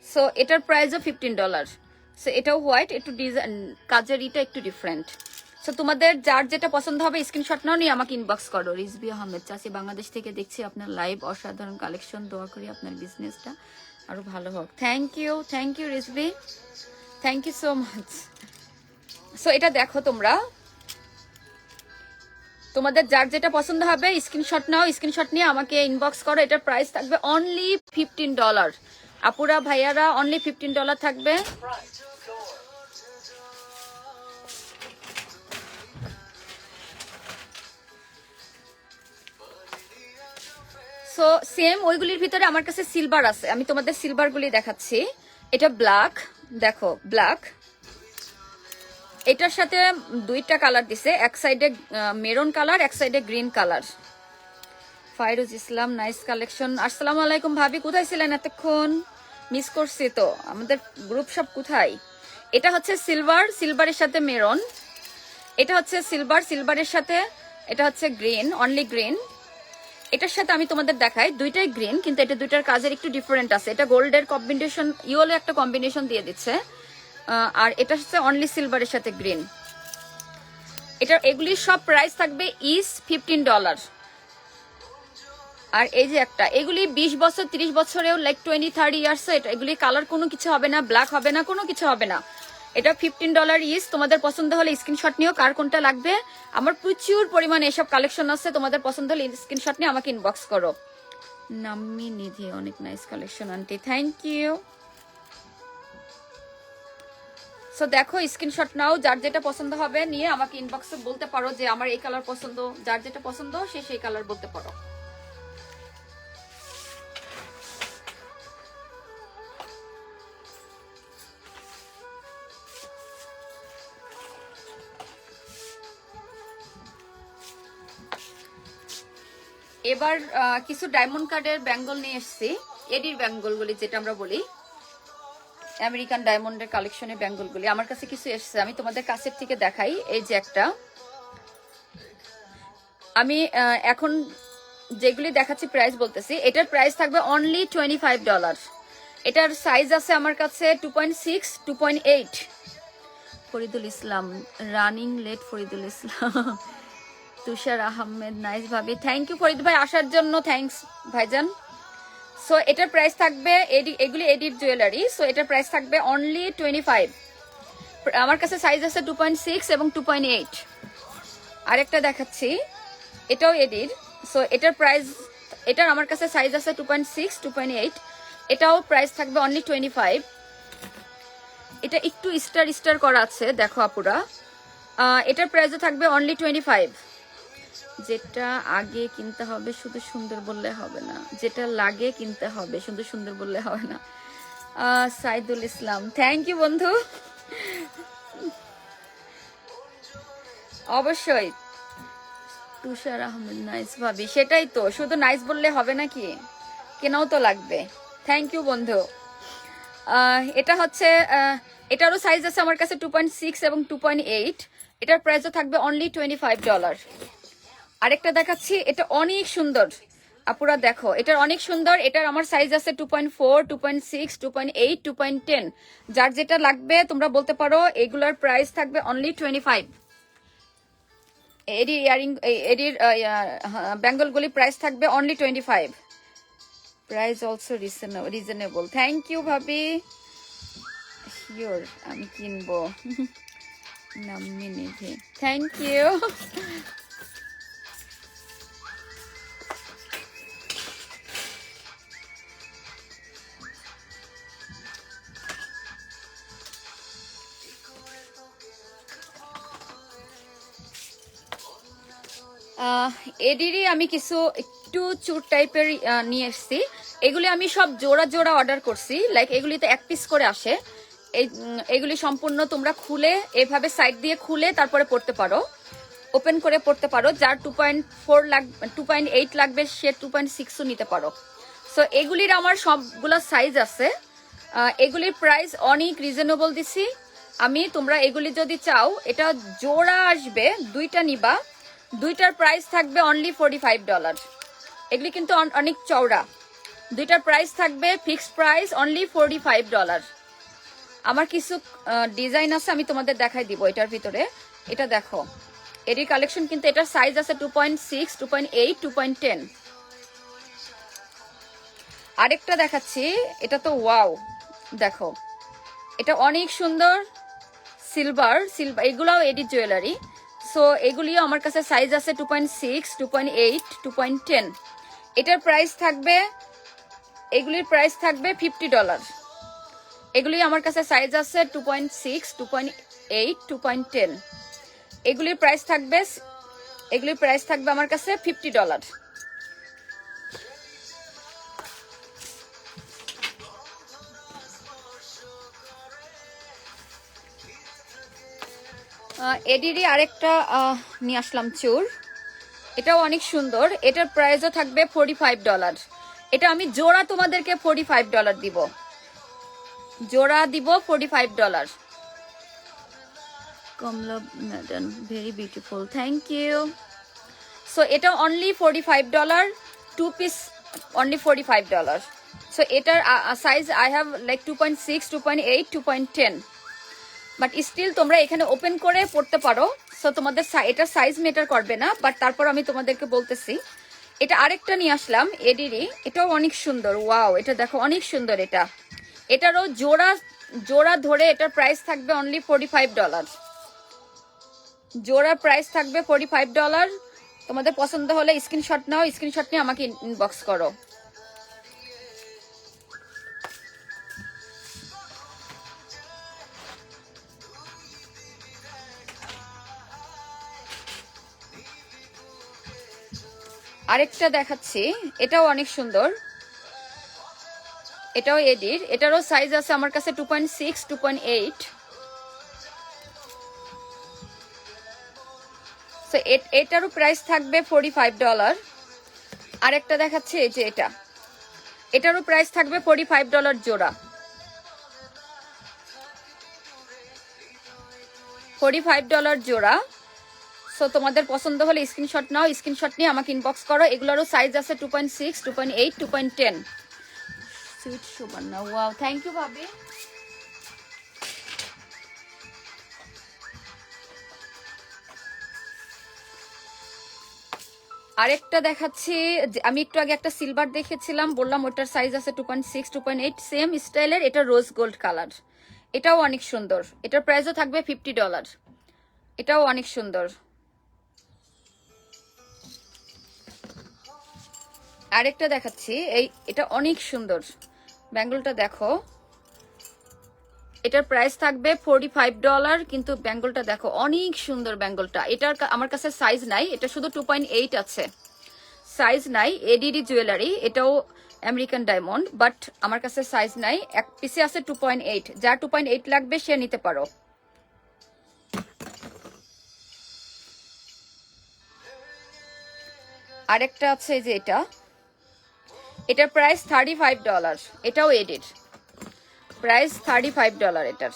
B: সো এটার প্রাইসও $15। সো এটাও হোয়াইট, একটু ডিজাইন কাজের এটা একটু ডিফারেন্ট। সো তোমাদের যার যেটা পছন্দ হবে স্ক্রিনশট নাও, নিয়ে আমাকে ইনবক্স করো। রিজবি আহমেদ চাচি বাংলাদেশ থেকে দেখছি আপনার লাইভ, অসাধারণ কালেকশন, দোয়া করি আপনার বিজনেসটা আরো ভালো হোক। Thank you Rizvi, thank you so much. So এটা দেখো তোমরা, তোমাদের যার যেটা পছন্দ হবে স্ক্রিনশট নাও, স্ক্রিনশট নিয়ে আমাকে ইনবক্স করো। এটার প্রাইস থাকবে অনলি $15। আপুরা ভাইয়ারা অনলি $15 থাকবে। সো সেম ওইগুলির ভিতরে আমার কাছে সিলভার আছে, আমি তোমাদের সিলভারগুলি দেখাচ্ছি। এটা ব্ল্যাক, দেখো ব্ল্যাক, এটার সাথে দুইটা কালার দিছে, এক সাইডে মেরুন কালার, এক সাইডে গ্রিন কালার। ফাইরুজ ইসলাম নাইস কালেকশন। আসসালামু আলাইকুম ভাবি, কোথায় ছিলেন এতক্ষণ? মিস করছি তো, আমাদের গ্রুপ সব কোথায়? এটা হচ্ছে সিলভার, সিলভারের সাথে মেরুন। এটা হচ্ছে সিলভার, সিলভারের সাথে এটা হচ্ছে গ্রিন, অনলি গ্রিন। এটার সাথে আমি তোমাদের দেখাই, দুইটাই গ্রিন, কিন্তু এটা দুইটার কাজের একটু ডিফারেন্ট আছে। এটা গোল্ডের কম্বিনেশন, ইয়েলো একটা কম্বিনেশন দিয়ে দিচ্ছে, আর এটা হচ্ছে অনলি সিলভারের সাথে গ্রিন। এগুলির সব প্রাইস থাকবে ইজ $15। আর এই যে একটা, এগুলি 20 বছর 30 বছরেও লাইক 20-30 ইয়ার্স, এগুলি কালার কোনো কিছু হবে না, ব্ল্যাক হবে না, কোনো কিছু হবে না। এটা $15 ইজ। তোমাদের পছন্দ হলে স্ক্রিনশট নিও কার কোনটা লাগবে। আমার প্রচুর পরিমাণে এসব কালেকশন আছে, তোমাদের পছন্দ হলে স্ক্রিনশট নিয়ে আমাকে ইনবক্স করো। নাম্মি নিধি, অনেক nice collection aunty, thank you. So দেখো, স্ক্রিনশট নাও, যার যেটা পছন্দ হবে নিয়ে আমাকে ইনবক্সে বলতে পারো যে আমার এই কালার পছন্দ, যার যেটা পছন্দ সে সেই কালার বলতে পারো। এবার কিছু ডায়মন্ড কার্ডের ব্যাঙ্গল নিয়ে এসেছি, এডির ব্যাঙ্গলগুলি যেটা আমরা বলি, আমেরিকান ডায়মন্ডের কালেকশনের ব্যাঙ্গলগুলি আমার কাছে কিছু এসেছে, আমি তোমাদের কাছের থেকে দেখাই। এই যে একটা, আমি এখন যেগুলি দেখাচ্ছি প্রাইস বলতেছি, এটার প্রাইস থাকবে অনলি $25। এটার সাইজ আছে আমার কাছে 2.6, 2.8। ফরিদুল ইসলাম, রানিং লেট ফরিদুল ইসলাম, তুষার আহমেদ, নাইস ভাবি, থ্যাংক ইউ ফরিদ ভাই আসার জন্য, থ্যাংকস ভাইজান। সো এটার প্রাইস থাকবে, এগুলি এডিট জুয়েলারি, সো এটার প্রাইস থাকবে অনলি 25। আমার কাছে সাইজ আছে 2.6 এবং 2.8। আরেকটা দেখাচ্ছি, এটাও এডির, সো এটার আমার কাছে সাইজ আছে 2.6, 2.8, এটাও প্রাইস থাকবে অনলি 25। এটা একটু স্টার করা আছে, দেখো আপুরা, এটার প্রাইসও থাকবে অনলি 25। যেটা আগে কিনতে হবে শুধু সুন্দর বললে হবে না, যেটা লাগে কিনতে হবে শুধু সুন্দর বললে হবে না। সাইদুল ইসলাম, থ্যাংক ইউ বন্ধু। অবশ্যই তুষার আহমেদ, নাইস ভাবি, সেটাই তো, শুধু নাইস বললে হবে নাকি, কেনাও তো লাগবে। থ্যাংক ইউ বন্ধু। এটা হচ্ছে, এটারও সাইজ আছে আমার কাছে 2.6 এবং 2.8। এটার প্রাইসও থাকবে অনলি $25। আরেকটা দেখাচ্ছি, এটা অনেক সুন্দর আপুরা, দেখো এটার অনেক সুন্দর, এটার আমার সাইজ আছে 2.4, 2.6, 2.8, 2.10। যার যেটা লাগবে তোমরা বলতে পারো। এগুলার প্রাইস থাকবে অনলি 25। এডির ইয়ারিং, এডির ব্যাঙ্গলগুলি প্রাইস থাকবে only 25। Price also reasonable, thank you ভাবি, শিওর আমি কিনবো। নাম্মি নিধি, থ্যাংক ইউ। এডিরই আমি কিছু একটু চুর টাইপের নিয়ে এসেছি। এগুলি আমি সব জোড়া জোড়া অর্ডার করছি, লাইক এগুলিতে এক পিস করে আসে। এগুলি সম্পূর্ণ তোমরা খুলে এভাবে সাইড দিয়ে খুলে তারপরে পড়তে পারো, ওপেন করে পড়তে পারো। যার 2.4 লাগবে, 2.8 লাগবে সে 2.6ও নিতে পারো। সো এগুলির আমার সবগুলা সাইজ আছে। এগুলির প্রাইস অনেক রিজনেবল দিছি আমি। তোমরা এগুলি যদি চাও, এটা জোড়া আসবে, দুইটা নিবা, দুইটার প্রাইস থাকবে অনলি $45। এগুলি কিন্তু অনেক চওড়া, দুইটার প্রাইস থাকবে ফিক্সড প্রাইস অনলি $45। আমার কিছু ডিজাইন আছে, আমি তোমাদের দেখাই দিব এটার ভিতরে। এটা দেখো, এরই কালেকশন, কিন্তু এটার সাইজ আছে 2.6, 2.8, 2.10। আরেকটা দেখাচ্ছি, এটা তো ওয়াও, দেখো এটা অনেক সুন্দর, সিলভার, এগুলাও এডি জুয়েলারি। সো এগুলিও আমার কাছে সাইজ আছে 2.6, 2.8, 2.10। এটার প্রাইস থাকবে, এগুলির প্রাইস থাকবে $50। এগুলি আমার কাছে সাইজ আছে 2.6, 2.8, 2.10। এগুলির প্রাইস থাকবে আমার কাছে $50। এডিরই আরেকটা নিয়ে আসলাম চুর, এটাও অনেক সুন্দর। এটার প্রাইসও থাকবে $45। এটা আমি জোড়া তোমাদেরকে $45 দিব, জোড়া দিব $45। Kamala madam, very beautiful, thank you. So এটা অনলি $45, 2 পিস অনলি $45। সো এটার size I have like 2.6, 2.8, 2.10। But still তোমরা এখানে ওপেন করে পড়তে পারো। সো তোমাদের এটা সাইজ ম্যাটার করবে না, বাট তারপর আমি তোমাদেরকে বলতেছি। এটা আরেকটা নিয়ে আসলাম এডিরই, এটাও অনেক সুন্দর। ওয়াও, এটা দেখো অনেক সুন্দর। এটারও জোড়া ধরে এটার প্রাইস থাকবে অনলি $45। জোড়ার প্রাইস থাকবে $45। তোমাদের পছন্দ হলে স্ক্রিনশট নাও, স্ক্রিনশট নিয়ে আমাকে ইনবক্স করো। আরেকটা দেখাচ্ছি, এটাও অনেক সুন্দর। এটাও এডির, এটারও সাইজ আছে আমার কাছে 2.6, 2.8। সো এটারও প্রাইস থাকবে $45। আরেকটা দেখাচ্ছি, এই যে এটারও প্রাইস থাকবে $45 জোড়া। $45 জোড়া। সো তোমাদের পছন্দ হলে স্ক্রিনশট নাও, স্ক্রিনশট নিয়ে আমাকে ইনবক্স করো। এগুলোরও সাইজ আছে 2.6, 2.8, 2.10। Sweet Subarna, wow, thank you ভাবি। আরেকটা দেখাচ্ছি, আমি একটু আগে একটা সিলভার দেখেছিলাম, বললাম ওটার সাইজ আছে 2.6, 2.8, সেম স্টাইলের। এটা রোজ গোল্ড কালার, এটাও অনেক সুন্দর। এটার প্রাইসও থাকবে $50। এটাও অনেক সুন্দর। আরেকটা দেখাচ্ছি, এটা অনেক সুন্দর। ব্যাঙ্গলটা দেখো, এটার প্রাইস থাকবে $45, কিন্তু ব্যাঙ্গলটা দেখো অনেক সুন্দর। ব্যাঙ্গলটা এটার আমার কাছে সাইজ নাই, এটা শুধু 2.8 আছে, সাইজ নাই। এডিডি জুয়েলারি, এটাও আমেরিকান ডায়মন্ড, বাট আমার কাছে সাইজ নাই। এক পিসে আছে 2.8, যার 2.8 লাগবে সে নিতে পারো। আরেকটা আছে যে এটার প্রাইস $35। এটাও এডিড, প্রাইস $35 এটার।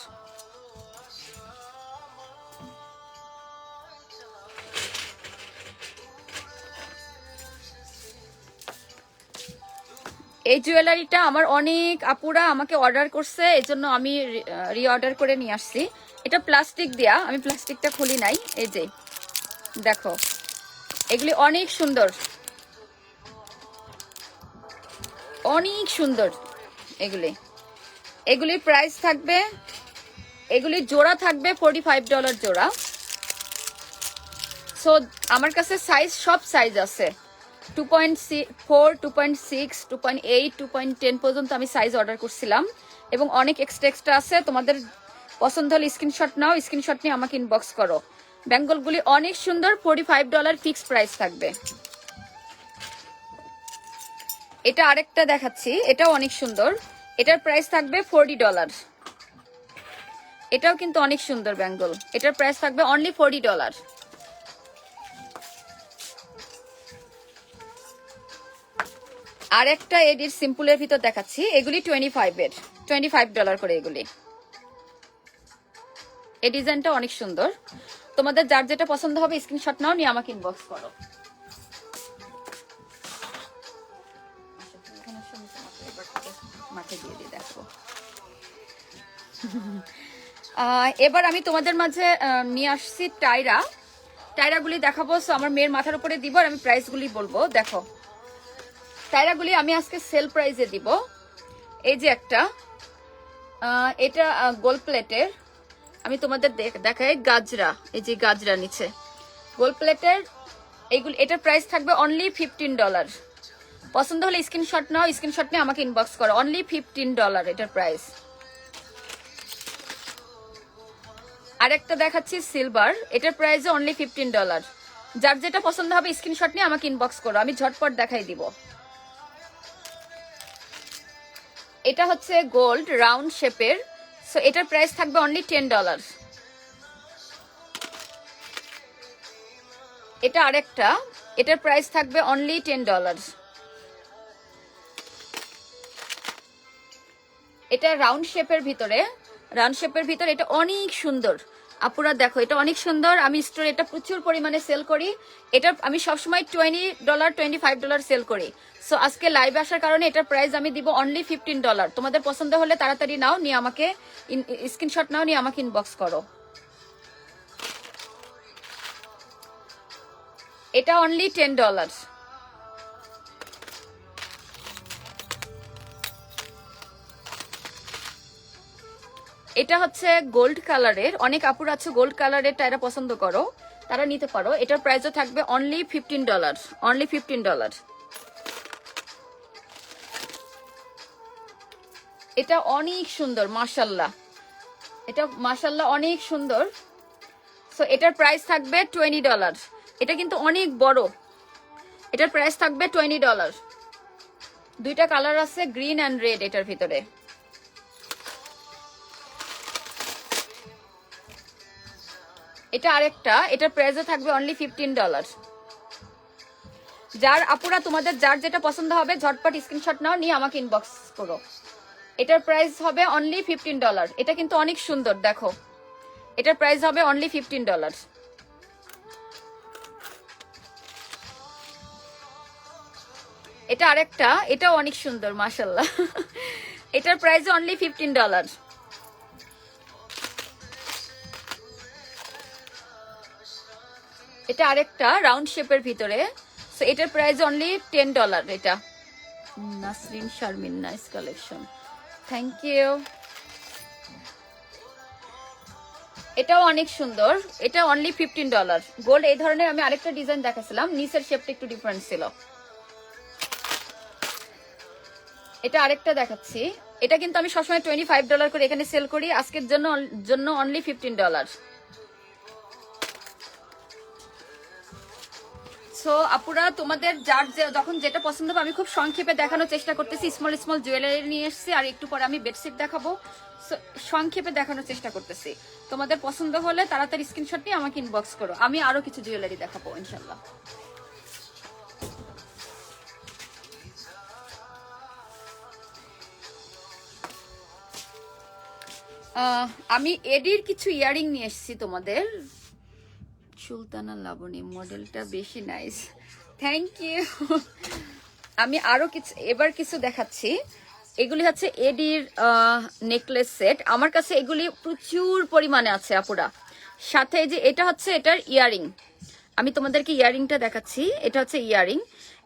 B: এই জুয়েলারিটা আমার অনেক আপুরা আমাকে অর্ডার করছে, এজন্য আমি রিঅর্ডার করে নিয়ে আসছি। এটা প্লাস্টিক দেয়া, আমি প্লাস্টিকটা খুলি নাই। এই যে দেখো, এগুলি অনেক সুন্দর, অনেক সুন্দর। এগুলির প্রাইস থাকবে, এগুলির জোড়া থাকবে $45 জোড়া। সো আমার কাছে সাইজ, সব সাইজ আছে, 2.4, 2.6, 2.8, 2.10 পর্যন্ত আমি সাইজ অর্ডার করছিলাম, এবং অনেক এক্সট্রা আছে। তোমাদের পছন্দ হলে স্ক্রিনশট নাও, স্ক্রিনশট নিয়ে আমাকে ইনবক্স করো। ব্যাঙ্গলগুলি অনেক সুন্দর, $45 ফিক্সড প্রাইস থাকবে। এটা আরেকটা দেখাচ্ছি, এটাও অনেক সুন্দর। এটার প্রাইস থাকবে $40। এটাও কিন্তু অনেক সুন্দর ব্যাঙ্গল, এটার প্রাইস থাকবে অনলি $40। আর একটা এডির সিম্পলের ভিতর দেখাচ্ছি, এগুলি 25 করে এগুলি। এই ডিজাইনটা অনেক সুন্দর। তোমাদের যার যেটা পছন্দ হবে স্ক্রিনশট নাও, নিয়ে আমাকে ইনবক্স করো। মাঠে দিয়ে দিই, দেখো। এবার আমি তোমাদের মাঝে নিয়ে আসছি টায়রাগুলি দেখাবো। সো আমার মেয়ের মাথার উপরে দিব, আর আমি প্রাইসগুলি বলবো। দেখো, টায়রাগুলি আমি আজকে সেল প্রাইসে দিব। এই যে এটা গোল্ড প্লেটের, আমি তোমাদের দেখাই গাজরা। এই যে গাজরা নিচে গোল্ড প্লেটের, এইগুলি, এটার প্রাইস থাকবে অনলি $15। পছন্দ হলে স্ক্রিনশট নাও, স্ক্রিনশট নিয়ে আমাকে ইনবক্স করো। অনলি $15 এটার প্রাইস। আরেকটা দেখাচ্ছি সিলভার, এটার প্রাইস অনলি $15। যার যেটা পছন্দ হবে স্ক্রিনশট নিয়ে আমাকে ইনবক্স করো, আমি ঝটপট দেখাই দিব। এটা হচ্ছে গোল্ড রাউন্ড শেপের, সো এটার প্রাইস থাকবে অনলি $10। এটা আরেকটা, এটার প্রাইস থাকবে অনলি $10। এটা রাউন্ড শেপের ভিতরে, এটা অনেক সুন্দর। আপুরা দেখো, এটা অনেক সুন্দর। আমি স্টোরে এটা প্রচুর পরিমাণে সেল করি। এটা আমি সবসময় $20 $25 সেল করি। সো আজকে লাইভ আসার কারণে এটার প্রাইস আমি দিব অনলি $15। তোমাদের পছন্দ হলে তাড়াতাড়ি নাও, নিয়ে আমাকে স্ক্রিনশট নাও, নিয়ে আমাকে ইনবক্স করো। এটা অনলি $10। এটা হচ্ছে গোল্ড কালারের। অনেক আপুর আছে গোল্ড কালারের, এরা পছন্দ করো, তারা নিতে পারো। এটার প্রাইসও থাকবে অনলি $15, অনলি $15। এটা অনেক সুন্দর, মাশাল্লাহ, এটা মাশাল্লাহ অনেক সুন্দর। সো এটার প্রাইস থাকবে $20। এটা কিন্তু অনেক বড়। এটার প্রাইস থাকবে $20। দুইটা কালার আছে, গ্রিন অ্যান্ড রেড এটার ভিতরে। এটা আরেকটা, এটার প্রাইসও থাকবে অনলি $15। যার আপুরা তোমাদের যার যেটা পছন্দ হবে ঝটপট স্ক্রিনশট নাও, নিয়ে আমাকে ইনবক্স করো। এটার প্রাইস হবে অনলি $15। এটা কিন্তু অনেক সুন্দর, দেখো এটার প্রাইস হবে অনলি $15। এটা আরেকটা, এটাও অনেক সুন্দর মাশাআল্লাহ। এটার প্রাইস অনলি $15। এটা আরেকটা রাউন্ড শেপের ভিতরে। সো এটার প্রাইস অনলি $10। এটা Nasrin Sharmin, nice collection, thank you. এটাও অনেক সুন্দর, এটা অনলি $15 গোল্ড। এই ধরনের আমি আরেকটা ডিজাইন দেখাছিলাম, নিচের শেপটা একটু ডিফারেন্ট ছিল। এটা আরেকটা দেখাচ্ছি, এটা কিন্তু আমি সবসময় $25 করে এখানে সেল করি, আজকের জন্য অনলি $15। সো আপুরা তোমাদের যার যখন যেটা পছন্দ হবে, আমি খুব সংক্ষেপে দেখানোর চেষ্টা করতেছি। স্মল স্মল জুয়েলারি নিয়ে এসেছি, আর একটু পরে আমি বেডশিট দেখাবো। সংক্ষেপে দেখানোর চেষ্টা করতেছি। তোমাদের পছন্দ হলে তাড়াতাড়ি স্ক্রিনশট নিয়ে আমাকে ইনবক্স করো, আমি আরো কিছু জুয়েলারি দেখাবো ইনশাল্লাহ। আমি এডির কিছু ইয়ারিং নিয়ে এসেছি তোমাদের। সুলতানা লাবণী মডেলটা বেশি নাইস, থ্যাংক ইউ। আমি আরো এবার কিছু দেখাচ্ছি। এগুলি হচ্ছে এডির নেকলেস সেট, আমার কাছে এগুলি প্রচুর পরিমাণে আছে আপুরা। সাথে যে এটা হচ্ছে এটার ইয়ারিং, আমি তোমাদেরকে ইয়ারিংটা দেখাচ্ছি। এটা হচ্ছে ইয়ারিং।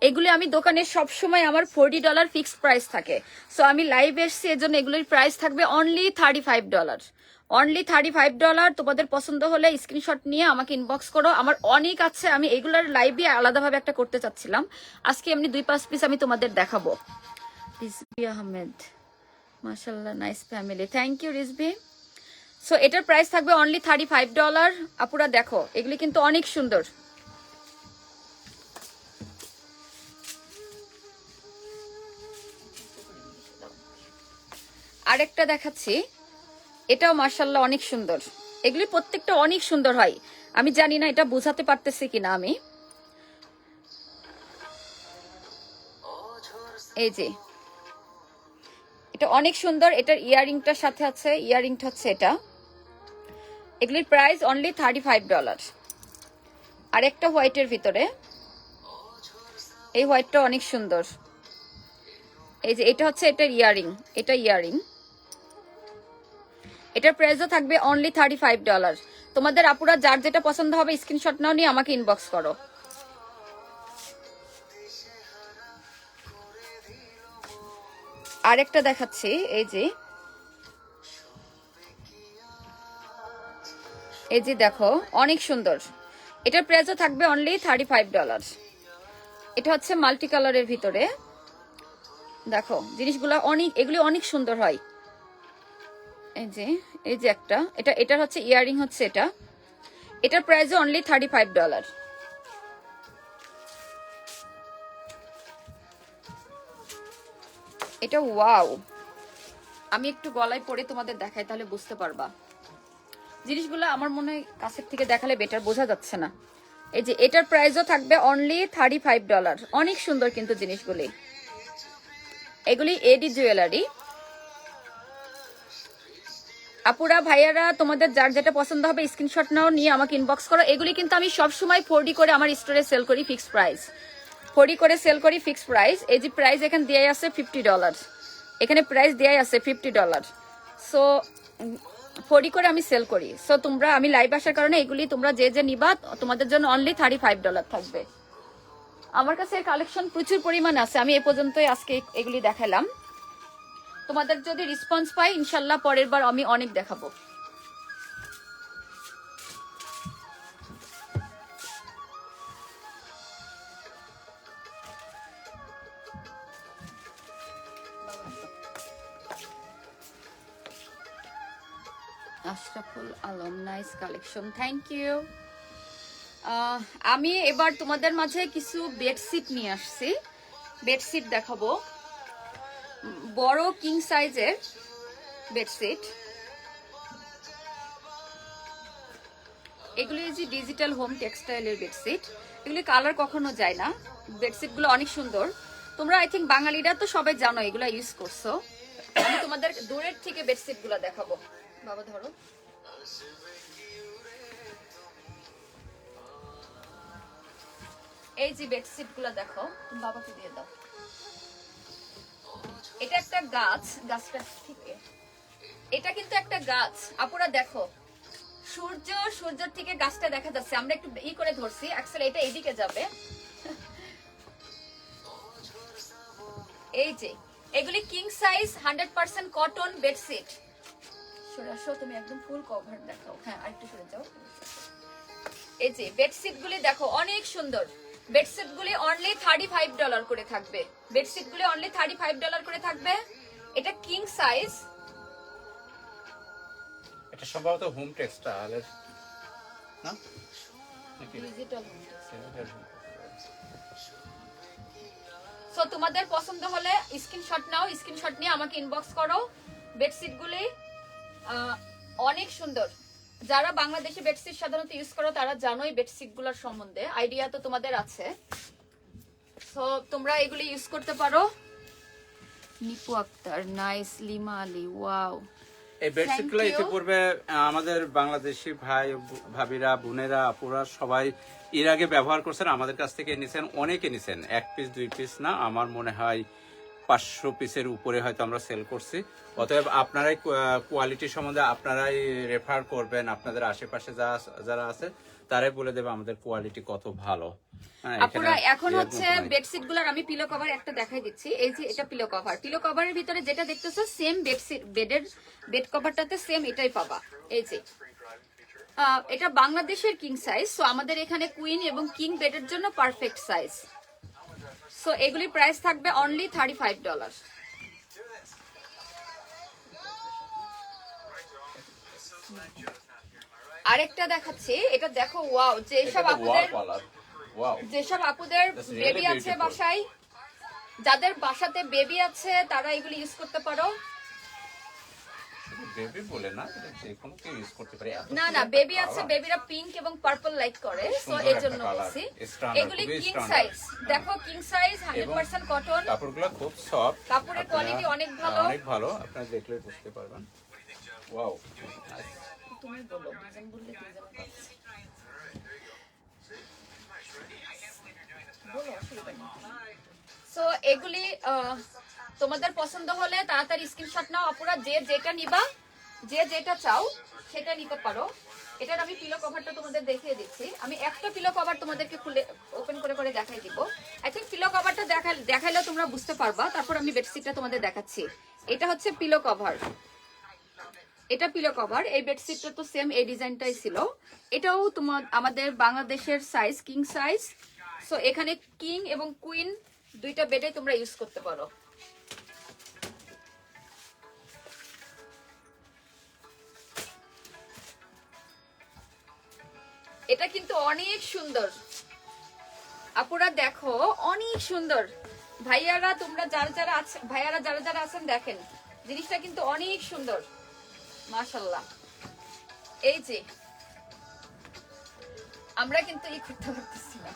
B: এগুলি আমি দোকানে সবসময় আমার $40 ফিক্সড প্রাইস থাকে। সো আমি লাইভ এসছি, এর জন্য এগুলির প্রাইস থাকবে অনলি $35, অনলি $35। তোমাদের পছন্দ হলে স্ক্রিনশট নিয়ে আমাকে ইনবক্স করো। আমার অনেক আছে, আমি এগুলার লাইভে আলাদাভাবে একটা করতে চাচ্ছিলাম। আজকে এমনি 2-5 পিস আমি তোমাদের দেখাবো। রিজভি আহমেদ, মাশাআল্লাহ, nice family, thank you Rizvi. So এটার প্রাইস থাকবে অনলি $35। আপুরা দেখো, এগুলি কিন্তু অনেক সুন্দর। আরেকটা দেখাচ্ছি, এটাও মাশাআল্লাহ অনেক সুন্দর। এগুলি প্রত্যেকটা অনেক সুন্দর হয়, আমি জানি না এটা বোঝাতে পারতেছি কিনা আমি। এই যে এটা অনেক সুন্দর, এটার ইয়ারিংটার সাথে আছে, ইয়ারিংটা হচ্ছে এটা। এগুলির প্রাইস অনলি $35। আর একটা হোয়াইটের ভিতরে, এই হোয়াইটটা অনেক সুন্দর। এই যে এটা হচ্ছে এটার ইয়ারিং, এটা ইয়ারিং। এটার প্রাইসও থাকবে অনলি $35। তোমাদের আপুরা যার যেটা পছন্দ হবে স্ক্রিনশট নাও, নিয়ে আমাকে ইনবক্স করো। আরেকটা দেখাচ্ছি, এই যে দেখো অনেক সুন্দর। এটার প্রাইসও থাকবে অনলি $35। এটা হচ্ছে মাল্টি কালারের ভিতরে, দেখো জিনিসগুলো অনেক, এগুলি অনেক সুন্দর হয়। এই যে একটা, এটার হচ্ছে ইয়ারিং হচ্ছে এটা। এটার প্রাইস অনলি $35। এটা ওয়াও, আমি একটু গলায় পরে তোমাদের দেখাই, তাহলে বুঝতে পারবা। জিনিসগুলো আমার মনে হয় কাছের থেকে দেখালে বেটার, বোঝা যাচ্ছে না। এই যে এটার প্রাইসও থাকবে অনলি $35। অনেক সুন্দর কিন্তু জিনিসগুলি। এগুলি এডি জুয়েলারি। আপুরা ভাইয়ারা তোমাদের যার যেটা পছন্দ হবে স্ক্রিনশট নাও, নিয়ে আমাকে ইনবক্স করো। এগুলি কিন্তু আমি সবসময় 4D করে আমার স্টোরে সেল করি, ফিক্সড প্রাইস 4D করে সেল করি, ফিক্সড প্রাইস। এই যে প্রাইস এখানে দেয়াই আছে $50, এখানে প্রাইস দেয়াই আছে $50। সো 4D করে আমি সেল করি। সো তোমরা, আমি লাইভ আসার কারণে এগুলি তোমরা যে যে নিবা তোমাদের জন্য অনলি $35 থাকবে। আমার কাছে কালেকশন প্রচুর পরিমাণ আছে, আমি এ পর্যন্তই আজকে এগুলি দেখালাম। তোমাদের যদি রেসপন্স পাই ইনশাল্লাহ পরের বার আমি অনেক দেখাবো। Ashraful Alam, nice collection, thank you. আমি এবার তোমাদের মাঝে কিছু বেডশিট নিয়ে আসছি, বেডশিট দেখাবো, বড় কিং সাইজের বেডশিট। এগুলি যে ডিজিটাল হোম টেক্সটাইলের বেডশিট, এগুলি কালার কখনো যায় না, বেডশিট গুলো অনেক সুন্দর। তোমরা আই থিঙ্ক বাঙালিরা তো সবাই জানো এগুলা ইউজ করছো। আমি তোমাদের দূরের থেকে বেডশিট গুলা দেখাবো। বাবা ধরো, এই যে বেডশিট গুলা দেখো, তুমি বাবাকে দিয়ে দাও। এটা একটা গাছ, গাছটা থেকে, এটা কিন্তু একটা গাছ। আপুরা দেখো, সূর্যের থেকে গাছটা দেখা যাচ্ছে। আমরা একটু ই করে ধরছি, অ্যাকচুয়ালি এটা এইদিকে যাবে। এই যে এগুলি কিং সাইজ 100% কটন বেডশিট। সরে আসো, তুমি একদম ফুল কভার দেখাও। হ্যাঁ, আরেকটু সরে যাও। এই যে বেডশিট গুলি দেখো, অনেক সুন্দর। বেডশিট গুলি অনলি $35 করে থাকবে। বেডশিট গুলি অনলি $35 করে থাকবে। এটা কিং সাইজ।
C: এটা সম্ভবত হোম টেক্সটাইলের না,
B: ডিজিটাল হোম। সো তোমাদের পছন্দ হলে স্ক্রিনশট নাও, স্ক্রিনশট নিয়ে আমাকে ইনবক্স করো। বেডশিট গুলি অনেক সুন্দর। যারা বাংলাদেশি বেডশিট সাধারণত ইউজ করো তারা জানোই বেডশিট গুলোর সম্বন্ধে, আইডিয়া তো তোমাদের আছে। সো তোমরা এগুলি ইউজ করতে পারো। নিপু আক্তার, নাইস। লিমা আলী, ওয়াও।
C: এই বেডশিটগুলো ইতিপূর্বে আমাদের বাংলাদেশি ভাই ভাবিরা, বোনেরা, আপুরা সবাই এর আগে ব্যবহার করছেন, আমাদের কাছ থেকে নিছেন, অনেকে নিছেন। 1 পিস 2 পিস না, আমার মনে হয় 500 পিসের উপরে হয়তো আমরা সেল করছি। অতএব আপনারাই কোয়ালিটি সম্বন্ধে আপনারাই রেফার করবেন, আপনাদের আশেপাশে যারা আছে তারাই বলে দেবে আমাদের কোয়ালিটি কত ভালো।
B: আপুরা এখন হচ্ছে বেডশিট গুলার আমি পিলো কভার একটা দেখাই দিচ্ছি। এই যে এটা পিলো কভার, পিলো কভারের ভিতরে যেটা দেখতেছো সেম বেডশিট, বেড কভারটাতে সেম এটাই পাবা। এই যে এটা বাংলাদেশের কিং সাইজ। সো আমাদের এখানে কুইন এবং কিং বেডের জন্য পারফেক্ট সাইজ। সো এগুলির প্রাইস থাকবে অনলি $35। আরেকটা দেখাচ্ছি, এটা দেখো, ওয়াও। যেসব আপুদের বেবি আছে বাসায়, যাদের বাসাতে বেবি আছে তারা এগুলি ইউজ করতে পারো।
C: বেবি বলে না, যে কোনো কেউ ইউজ করতে পারে।
B: না না, বেবি আছে, বেবিরা পিঙ্ক এবং পার্পল লাইক করে, সো এর জন্য বলছি। এগুলি কিং সাইজ, দেখো কিং সাইজ 100% কটন।
C: কাপড়গুলো খুব সফট,
B: কাপড়ের কোয়ালিটি অনেক ভালো,
C: অনেক ভালো। আপনারা দেখলে বুঝতে পারবেন। ওয়াও,
B: তুমি বলো, দুজন বললে দুজন পাচ্ছে। বলো, অসুবিধা নেই। সো এগুলি তোমাদের পছন্দ হলে তাড়াতাড়ি স্ক্রিনশট নাও। আপুরা যে যেটা নিবা, যে যেটা চাও সেটা নিতে পারো। এটার আমি পিলো কভারটা তোমাদের দেখিয়ে দিচ্ছি। আমি একটা পিলো কভার তোমাদেরকে খুলে ওপেন করে করে দেখাই দিব। আই থিঙ্ক পিলো কভারটা দেখাইলে তোমরা বুঝতে পারবা। তারপর আমি বেডশিটটা তোমাদের দেখাচ্ছি। এটা হচ্ছে পিলো কভার, এটা পিলো কভার। এই বেডশিটটা তো সেম এই ডিজাইনটাই ছিল। এটাও তোমার আমাদের বাংলাদেশের সাইজ, কিং সাইজ। সো এখানে কিং এবং কুইন দুইটা বেডে তোমরা ইউজ করতে পারো। এটা কিন্তু অনেক সুন্দর। আপুরা দেখো, অনেক সুন্দর। ভাইয়ারা তোমরা যারা যারা আছেন, ভাইয়ারা যারা যারা আছেন দেখেন, জিনিসটা কিন্তু অনেক সুন্দর, মাশাআল্লাহ। এই যে আমরা কিন্তু ই করতে পারতেছি না,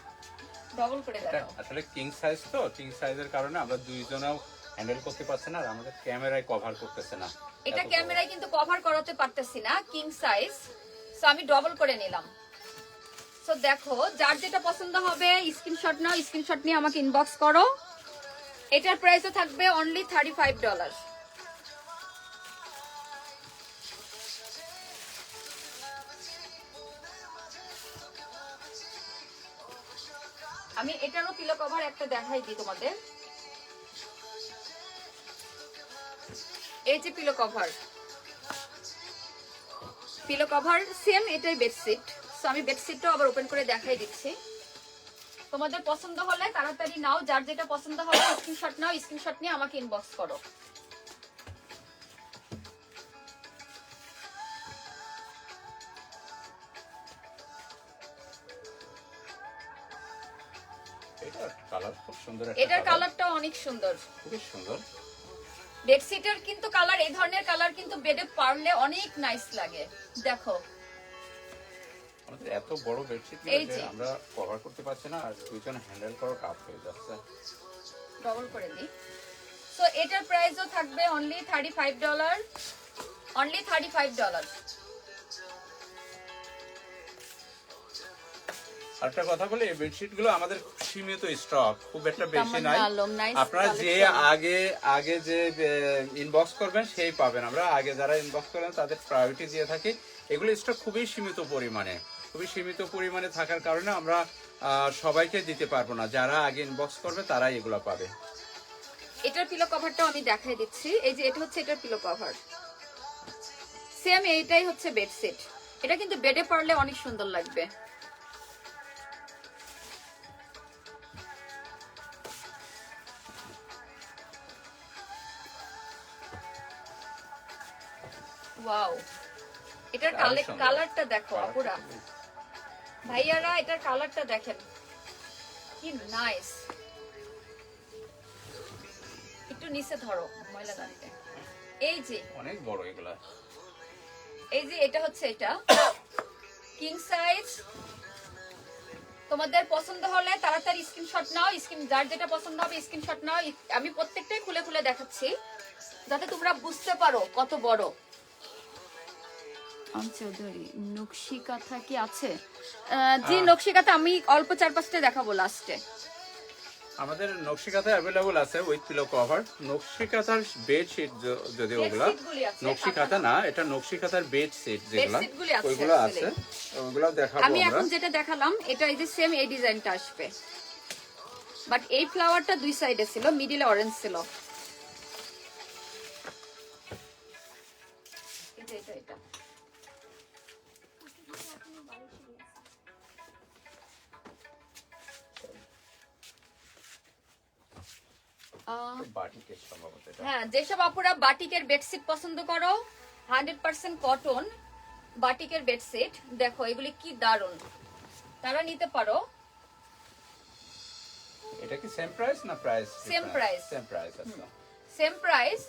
B: ডবল করে দেখো।
C: আসলে কিং সাইজ তো, কিং সাইজের কারণে আমরা দুইজনেও হ্যান্ডেল করতে পারছে না আর আমাদের ক্যামেরায় কভার করতেছে না।
B: এটা
C: এত বড়।
B: ক্যামেরায় কিন্তু কভার করাতে পারতেছি না, কিং সাইজ, সো আমি ডবল করে নিলাম। সো দেখো, যার যেটা পছন্দ হবে স্ক্রিনশট নাও, স্ক্রিনশট নিয়ে আমাকে ইনবক্স করো। এটার প্রাইসও থাকবে অনলি $35। আমি এটারও পিলো কভার একটা দেখাই দিই তোমাদের। এই যে pillow cover, pillow cover same এটাই বেডশিট। সো আমি বেডশিটটাও আবার ওপেন করে দেখাই দিচ্ছি। তোমাদের পছন্দ হলে তাড়াতাড়ি নাও, যার যেটা পছন্দ হবে স্ক্রিনশট নাও, স্ক্রিনশট নিয়ে আমাকে ইনবক্স করো।
C: এটার কালার খুব সুন্দর,
B: এটার কালারটাও অনেক সুন্দর,
C: খুবই সুন্দর।
B: বেডশিটের কিন্তু কালার, এই ধরনের কালার কিন্তু বেডে পারলে অনেক নাইস লাগে। দেখো
C: আমাদের এত বড় বেডশিট
B: এই যে।
C: আমরা কভার করতে পারছি না আর দুইজন হ্যান্ডেল করা টাফ হয়ে যাচ্ছে।
B: ডবল করে দিই। সো এটার প্রাইসও থাকবে অনলি $35, অনলি $35।
C: আরেকটা কথা বলি, এই বেডশিট গুলো আমাদের সীমিত স্টক, খুব একটা বেশি নাই।
B: নাইস
C: আপনারা যে আগে যে ইনবক্স করবেন সেই পাবেন। আমরা আগে যারা ইনবক্স করবেন তাদের প্রায়োরিটি দিয়ে থাকি। এগুলো স্টক খুবই সীমিত পরিমাণে, খুবই সীমিত পরিমাণে থাকার কারণে আমরা সবাইকে দিতে পারবো না। যারা আগে ইনবক্স করবে তারাই এগুলো পাবে।
B: এটার পিলো কভারটাও আমি দেখাই দিচ্ছি। এই যে এটা হচ্ছে এটার পিলো কভার, সেম এইটাই হচ্ছে বেডশিট। এটা কিন্তু বেডে পড়লে অনেক সুন্দর লাগবে। ওয়াও, এটার
C: দারুণ সুন্দর।
B: কালারটা দেখো আপুরা, ভাইয়ারা, এটার কালারটা দেখেন কি নাইস। একটু নিচে ধরো, ময়লা দাঁড়িয়ে। এই যে
C: অনেক বড় এগুলা।
B: এই যে এটা হচ্ছে এটা কিং সাইজ। তোমাদের পছন্দ হলে তাড়াতাড়ি স্ক্রিনশট নাও, যার যেটা পছন্দ হবে স্ক্রিনশট নাও। আমি প্রত্যেকটাই খুলে খুলে দেখাচ্ছি যাতে তোমরা বুঝতে পারো কত বড়। চৌধুরী নকশি কাঁথা কি আছে? জি, নকশি কাঁথা আমি অল্প 4-5টা দেখাবো লাস্টে।
C: আমাদের নকশি কাঁথা অ্যাভেলেবল আছে উইথ পিলো কভার। নকশি কাঁথার বেডশিট যদি ওগুলা,
B: বেডশিটগুলি আছে,
C: নকশি কাঁথা না, এটা নকশি কাঁথার বেডশিট যেগুলা,
B: বেডশিটগুলি আছে
C: ওইগুলো আছে,
B: আসলে।
C: ওগুলো দেখাবো
B: আমি
C: আমরা।
B: এখন যেটা দেখালাম এটা এই যে সেম এই ডিজাইনটা আসবে, বাট এই ফ্লাওয়ারটা দুই সাইডে ছিল, মিডিলে অরেঞ্জ ছিল। এটা এটা এটা
C: বাটিকের সম্ভবত এটা।
B: হ্যাঁ, যেসব আপুরা বাটিকের বেডশিট পছন্দ করো, 100% কটন বাটিকের বেডশিট, দেখো এগুলি কি দারুন, তারা নিতে পারো।
C: এটা কি সেম প্রাইস না price?
B: Same price.
C: Same price আছে।
B: Same price.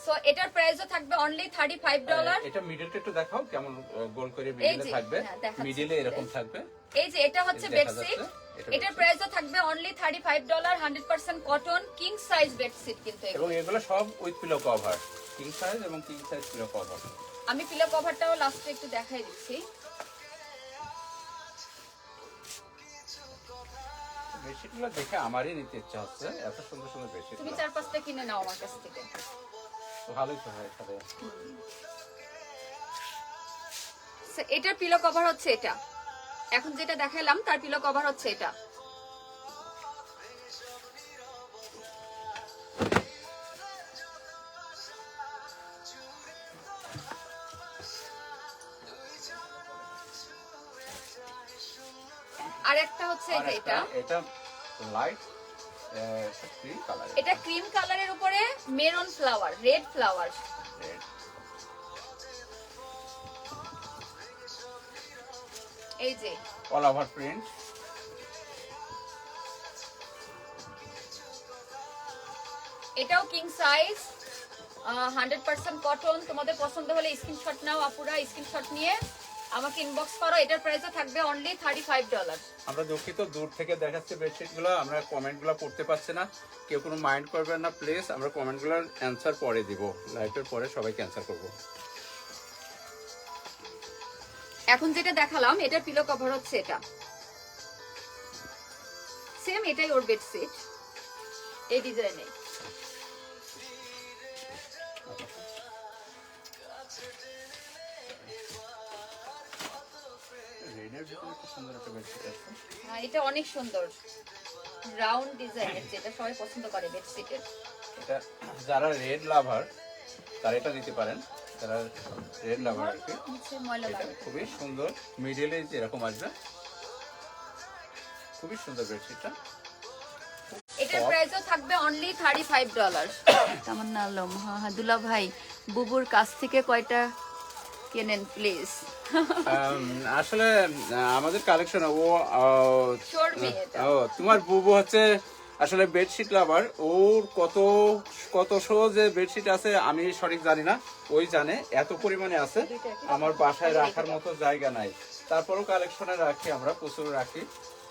B: সো এটার প্রাইসও থাকবে অনলি $35।
C: এটা মিডলটা একটু দেখাও কেমন গোল করে
B: এই
C: মিডলে
B: যে,
C: থাকবে,
B: হ্যাঁ, দেখাচ্ছি।
C: মিডলে এরকম থাকবে।
B: এই যে এটা হচ্ছে
C: এই দেখা
B: বেডশিট,
C: যাচ্ছে, এটা
B: এটার
C: bedsheet।
B: প্রাইসও থাকবে only $35, 100% cotton king size bedsheet কিন্তু এগুলো।
C: এবং এগুলো সব with pillow cover, king size এবং কিং সাইজ পিলো কভার।
B: আমি পিলো কভারটাও লাস্টে একটু দেখাই দিচ্ছি।
C: বেডশিটগুলো দেখে আমারই নিতে ইচ্ছা হচ্ছে, এত সুন্দর সুন্দর বেডশিট।
B: তুমি 4-5টা কিনে নাও আমার কাছ থেকে।
C: ভালোই তো হয় তাহলে।
B: So, এটার পিলো কভার হচ্ছে এটা, এখন যেটা দেখালাম তার পিলো কভার হচ্ছে এটা। আর একটা হচ্ছে এই যে এটা,
C: এটা লাইট ক্রিম কালার।
B: এটা ক্রিম কালারের উপরে মেরুন ফ্লাওয়ার, রেড ফ্লাওয়ার। এই যে
C: অল ওভার প্রিন্ট।
B: এটাও কিং সাইজ, 100% কটন। তোমাদের পছন্দ হলে স্ক্রিনশট নাও আপুরা, স্ক্রিনশট নিয়ে আমাকে ইনবক্স করো। এটার প্রাইসও থাকবে অনলি $35।
C: আমরা দুঃখিত, দূর থেকে দেখাচ্ছি বেডশিটগুলো, আমরা কমেন্টগুলো পড়তে পারছি না, কেউ কোনো মাইন্ড করবেন না প্লিজ। আমরা কমেন্টগুলোর অ্যান্সার পরে দিব, লাইভের পরে সবাইকে অ্যান্সার করব।
B: এখন যেটা দেখালাম এটার পিলো কভার হচ্ছে এটা, সেম এটাই ওর বেডশিট এই ডিজাইনে। এটা অনেক সুন্দর রাউন্ড ডিজাইনের, যেটা সবাই পছন্দ করে বেডশিটের।
C: এটা যারা রেড লাভার তারা এটা নিতে পারেন, যারা রেড লাভার আর কি।
B: ময়লা
C: এটা
B: লাগে।
C: খুবই সুন্দর, মিডিলে যেরকম আসবে, খুবই সুন্দর বেডশিটটা।
B: এটার প্রাইসও থাকবে অনলি $35। তামান্না আলম, হ্যাঁ দুলা ভাই বুবুর কাছ থেকে কয়টা কেনেন প্লিজ?
C: আসলে আমাদের কালেকশন ও
B: চর্বি এটা।
C: ও তোমার বুবু হচ্ছে আসলে বেডশিট লাভার, ওর কত কত শো যে বেডশিট আছে আমি সঠিক জানি না, ওই জানে এত পরিমাণে আছে, আমার বাসায় রাখার মতো জায়গা নাই। তারপরও কালেকশনে রাখি, আমরা প্রচুর রাখি,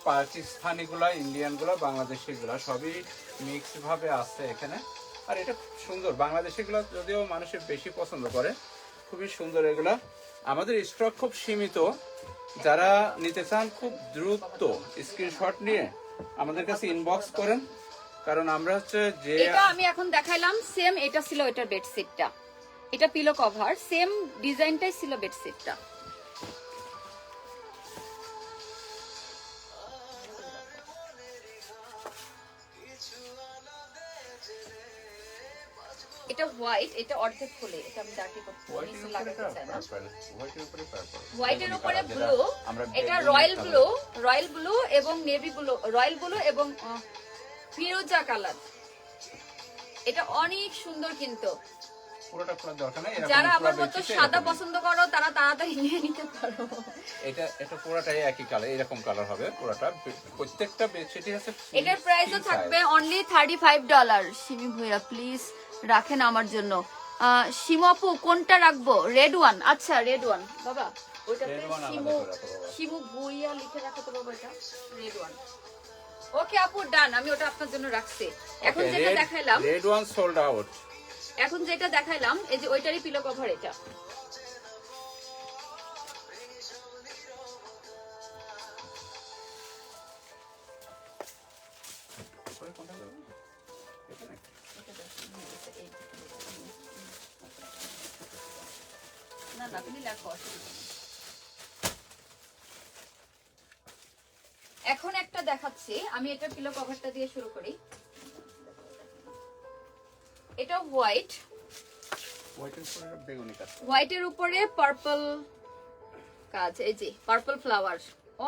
C: পাকিস্তানি গুলা, ইন্ডিয়ান গুলা, বাংলাদেশি গুলা সবই মিক্স ভাবে আছে এখানে। আর এটা খুব সুন্দর, বাংলাদেশি গুলা যদিও মানুষের বেশি পছন্দ করে, খুবই সুন্দর এগুলা। আমাদের স্টক খুব সীমিত, যারা নিতে চান খুব দ্রুত স্ক্রিনশট নিয়ে আমাদের কাছে ইনবক্স করেন, কারণ আমরা হচ্ছে যে
B: এটা আমি এখন দেখাইলাম সেম এটা ছিল এটার বেডশিটটা, এটা পিলো কভার সেম ডিজাইনটাই ছিল বেডশিটটা। এটা হোয়াইট, এটা অর্ধেক খুলে, এটা আমি ডার্টি করতে লাগাতে চাই না। হোয়াইটের উপরে ব্লু, এটা রয়্যাল ব্লু, রয়্যাল ব্লু এবং নেভি ব্লু, রয়্যাল ব্লু এবং ফিরোজা কালার। এটা অনেক সুন্দর, কিন্তু
C: পুরোটা খোলার দরকার নাই,
B: যারা আমার মতো সাদা পছন্দ করো তারা তাড়াতাড়ি নিয়ে নিতে পারো।
C: এটা পুরোটাই একই কালার, এরকম কালার হবে পুরোটা, প্রত্যেকটা বেডশিটই আছে।
B: এটার প্রাইসও থাকবে অনলি $35। সিমি ভুইয়া প্লিজ রাখেন আমার জন্য। শিমু আপু কোনটা রাখবো? Red one. আচ্ছা রেড ওয়ান বাবা, ওইটাতে শিমু ভুইয়া লিখে রাখো তো বাবা, এটা রেড ওয়ান। ওকে আপু ডান, আমি ওটা আপনার জন্য রাখছি। এখন যেটা দেখাইলাম
C: রেড ওয়ান সোল্ড আউট।
B: এখন যেটা দেখাইলাম এই যে ওইটারই পিলো কভার এটা। না না তুমি লেখো, এখন একটা দেখাচ্ছি আমি, এটা পিলো কভারটা দিয়ে শুরু করি। এটা হোয়াইট, হোয়াইটের উপরে পার্পল কাজ, এই যে পার্পল ফ্লাওয়ার,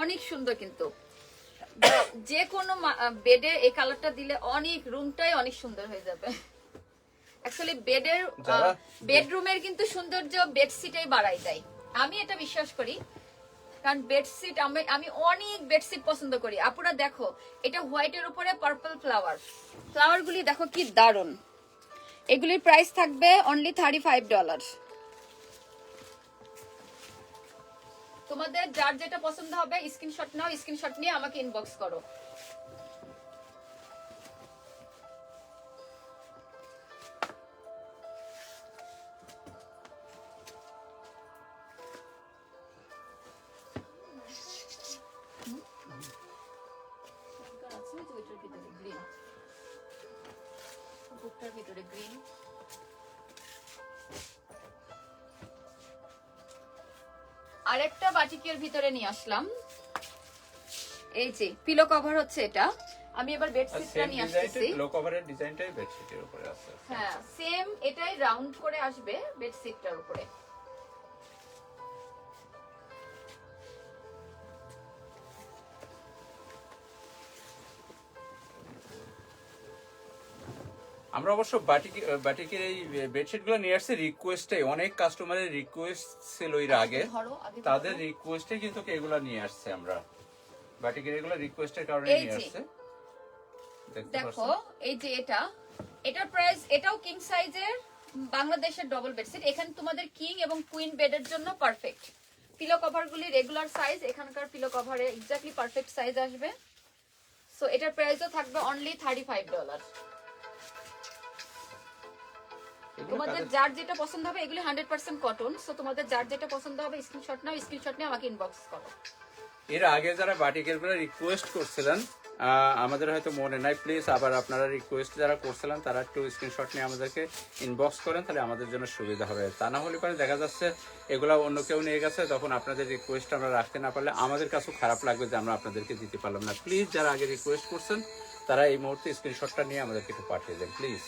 B: অনেক সুন্দর। কিন্তু যে কোনো বেডে এই কালারটা দিলে অনেক রুমটাই অনেক সুন্দর হয়ে যাবে। অ্যাকচুয়ালি বেডরুমের কিন্তু সৌন্দর্য বেডশিটেই বাড়াই দেয়, আমি এটা বিশ্বাস করি। কারণ বেডশিট আমি অনেক বেডশিট পছন্দ করি। আপুরা দেখো, এটা হোয়াইটের উপরে পার্পল ফ্লাওয়ার, ফ্লাওয়ারগুলি দেখো কি দারুণ। এগুলির প্রাইস থাকবে অনলি $35। তোমাদের যার যেটা পছন্দ হবে স্ক্রিনশট নাও, স্ক্রিনশট নিয়ে আমাকে ইনবক্স করো। ভিতরে গ্রিন, আরেকটা বাটিকের ভিতরে নিয়ে আসলাম। এই যে পিলো কভার হচ্ছে এটা, আমি এবার বেডশিটটা নিয়ে আসতেছি।
C: পিলো কভারের ডিজাইনটাই বেডশিটের উপরে আছে।
B: হ্যাঁ সেম এটাই রাউন্ড করে আসবে বেডশিটটার উপরে।
C: আমরা অবশ্য বাটিকের এই বেডশিটগুলো নিয়ে আসছি রিকোয়েস্টে, অনেক কাস্টমারের রিকোয়েস্ট ছিল এর আগে, তাদের রিকোয়েস্টে কিন্তু এগুলা নিয়ে আসছে আমরা। বাটিকের এগুলো রিকোয়েস্টের কারণে নিয়ে আসছে।
B: দেখো এই যে এটার প্রাইস, এটাও কিং সাইজের বাংলাদেশের ডবল বেডশিট। এখানে তোমাদের কিং এবং কুইন বেডের জন্য পারফেক্ট। পিলো কভার গুলি রেগুলার সাইজ, এখানকার পিলো কভারে এক্স্যাক্টলি পারফেক্ট সাইজ আসবে। সো এটার প্রাইসও থাকবে অনলি $35। তোমাদের যার যেটা পছন্দ হবে, এগুলি 100% কটন। সো তোমাদের যার যেটা পছন্দ হবে স্ক্রিনশট নাও, স্ক্রিনশট নিয়ে আমাকে ইনবক্স করো।
C: এর আগে যারা বাটিকের গুলো রিকোয়েস্ট করছিলেন, আমাদের হয়তো মনে নাই, প্লিজ আবার আপনারা রিকোয়েস্ট যারা করছিলেন তারা একটু স্ক্রিনশট নিয়ে আমাদেরকে ইনবক্স করেন, তাহলে আমাদের জন্য সুবিধা হবে। তা না হলে পরে দেখা যাচ্ছে এগুলা অন্য কেউ নিয়ে গেছে, তখন আপনাদের রিকোয়েস্ট আমরা রাখতে না পারলে আমাদের কাছেও খারাপ লাগবে যে আমরা আপনাদেরকে দিতে পারলাম না। প্লিজ যারা আগে রিকোয়েস্ট করছেন তারা এই মুহূর্তে স্ক্রিনশটটা নিয়ে আমাদেরকে একটু পাঠিয়ে দেন প্লিজ।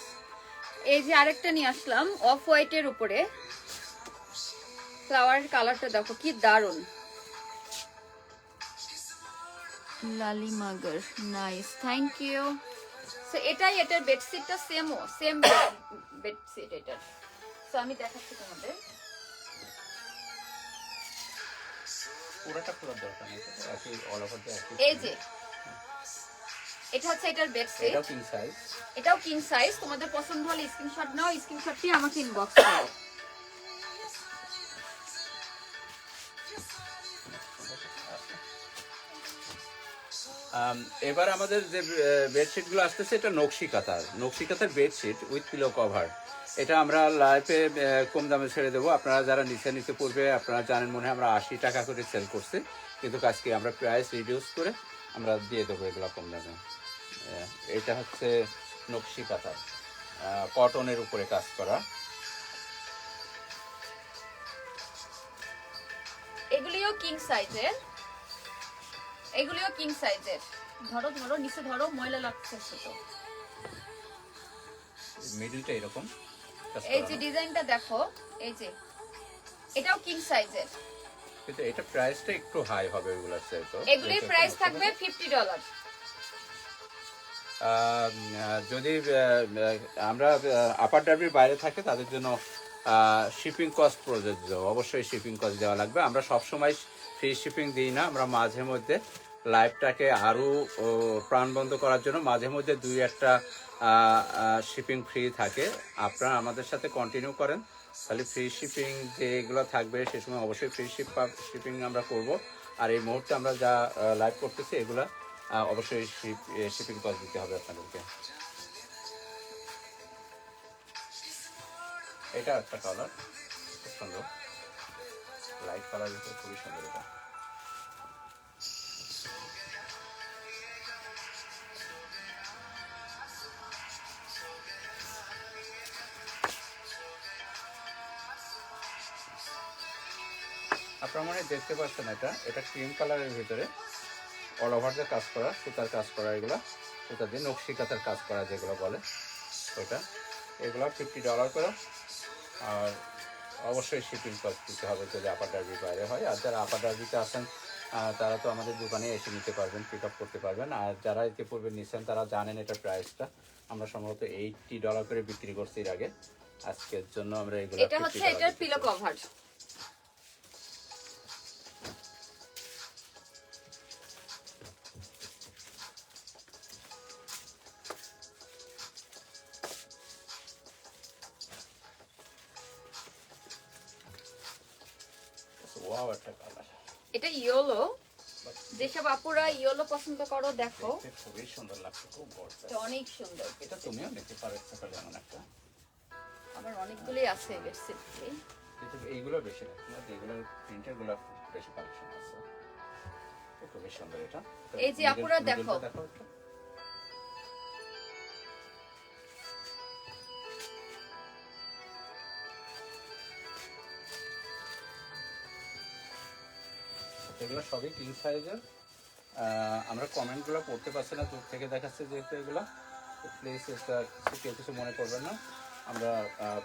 B: এই যে আরেকটা নিয়ে আসলাম অফ হোয়াইটের উপরে, ফ্লাওয়ার কালারটা দেখো কি দারুন, লালি মাগার, নাইস, থ্যাংক ইউ। সো এটাই, এটার বেডশিটটা সেম বেডশিট এটার। সো আমি দেখাচ্ছি তোমাদের,
C: পুরোটা পুরো দরকার নেই, একই অল ওভার দ্য একই।
B: এই যে এটা হচ্ছে এটার বেডশিট,
C: এটাও কিং সাইজ,
B: এটাও কিং সাইজ। তোমাদের পছন্দ হলে স্ক্রিনশট নাও, স্ক্রিনশট দিয়ে আমাকে ইনবক্স করো।
C: এবার আমাদের যে বেডশিট গুলো আসতেছে এটা নকশি কাতার বেডশিট উইথ পিলো কভার। এটা আমরা লাইফে কম দামে ছেড়ে দেবো। আপনারা যারা নিতে পূর্বে আপনারা জানেন মনে হয় আমরা 80 টাকা করে সেল করছি, কিন্তু আজকে আমরা প্রাইস রিডিউস করে আমরা দিয়ে দেবো এগুলো কম দামে। এটা হচ্ছে নকশি কাতার, কটনের উপরে কাজ করা।
B: এগুলিও কিং সাইজের, এগুলিও কিং সাইজের। ধরো ধরো নিচে ধরো, ময়লা লাগছে ছোট।
C: মিডলটা এরকম,
B: এই যে ডিজাইনটা দেখো, এই যে এটাও কিং সাইজের,
C: কিন্তু এটা প্রাইসটা একটু হাই হবে এগুলোর চাইতে।
B: এগুলির প্রাইস থাকবে $50।
C: যদি আমরা আপার ডার্বির বাইরে থাকে তাদের জন্য শিপিং কস্ট প্রযোজ্য, অবশ্যই শিপিং কস্ট দেওয়া লাগবে। আমরা সবসময় ফ্রি শিপিং দিই না, আমরা মাঝে মধ্যে লাইভটাকে আরও প্রাণবন্ত করার জন্য মাঝে মধ্যে 2-1টা শিপিং ফ্রি থাকে। আপনারা আমাদের সাথে কন্টিনিউ করেন, তাহলে ফ্রি শিপিং যেগুলো থাকবে সে সময় অবশ্যই ফ্রি শিপিং আমরা করব। আর এই মুহূর্তে আমরা যা লাইভ করতেছি এগুলা অবশ্যই শিপিং কস্ট দিতে হবে আপনাদেরকে। এটা একটা কালার, খুব সুন্দর লাইট কালার, খুবই সুন্দর। এটা আপনারা মনে হয় দেখতে পাচ্ছেন, এটা ক্রিম কালারের ভিতরে অল ওভার দিয়ে কাজ করা, সুতার কাজ করা, এগুলা সুতা দিয়ে নকশি কাতার কাজ করা যেগুলো বলে ওইটা। এগুলো $50 করে, আর অবশ্যই শিপিং কস্ট দিতে হবে যদি আপার ডার্বির বাইরে হয়। আর যারা আপার ডার্বিতে আসেন তারা তো আমাদের দোকানে এসে নিতে পারবেন, পিক আপ করতে পারবেন। আর যারা ইতিপূর্বে নিচ্ছেন তারা জানেন এটার প্রাইসটা আমরা সম্ভবত $80 করে বিক্রি করছি এর আগে। আজকের জন্য আমরা এগুলো,
B: এটা হচ্ছে এটার পিলো কভার।
C: ওয়াও একটা কালার,
B: এটা ইয়েলো, যেসব আপুরা ইয়েলো পছন্দ করো দেখো,
C: খুবই সুন্দর লাগছে, খুব গর্জিয়াস,
B: এটা অনেক সুন্দর।
C: এটা তুমিও নিতে পারো একটা কালার, এমন একটা।
B: আমার অনেকগুলোই আছে বেডশিট,
C: কিন্তু এইগুলো বেশি না, তোমার এগুলোর প্রিন্টার গুলো বেশি কালেকশন আছে, খুবই সুন্দর। এটা
B: এই যে আপুরা দেখো,
C: এগুলো সবই কিং সাইজের। আমরা কমেন্টগুলো পড়তে পারছি না, দূর থেকে দেখাচ্ছে যেহেতু এগুলো, প্লিজ এটা কেউ কিছু মনে করবেন না, আমরা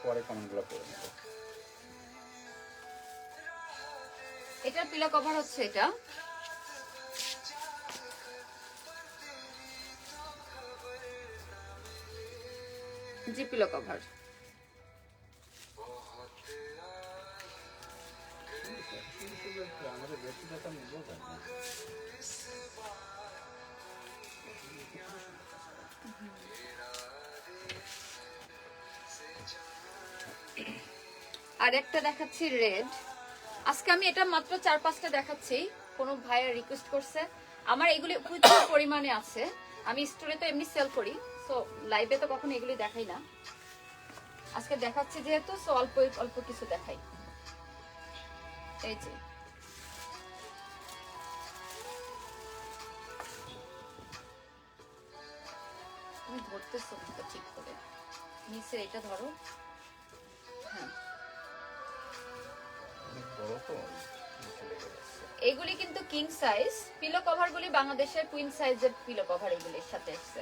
C: পরে কমেন্টগুলো পড়ে নেব।
B: এটার পিলো কভার হচ্ছে এটা, জি পিলো কভার। আর একটা দেখাচ্ছি রেড। আজকে আমি এটা মাত্র 4-5টা দেখাচ্ছি, কোনো ভাইয়া রিকোয়েস্ট করছে। আমার এগুলি প্রচুর পরিমাণে আছে, আমি স্টোরে তো এমনি সেল করি, সো লাইভে তো কখনো এগুলি দেখাই না। আজকে দেখাচ্ছি যেহেতু, সো অল্প অল্প কিছু দেখাই। এই যে তুমি ধরতেছো তো ঠিক করে, নিচে এটা ধরো। হ্যাঁ, এগুলি কিন্তু কিং সাইজ পিলো কভার গুলি, বাংলাদেশের কুইন সাইজের পিলো কভার এগুলির সাথে এসেছে।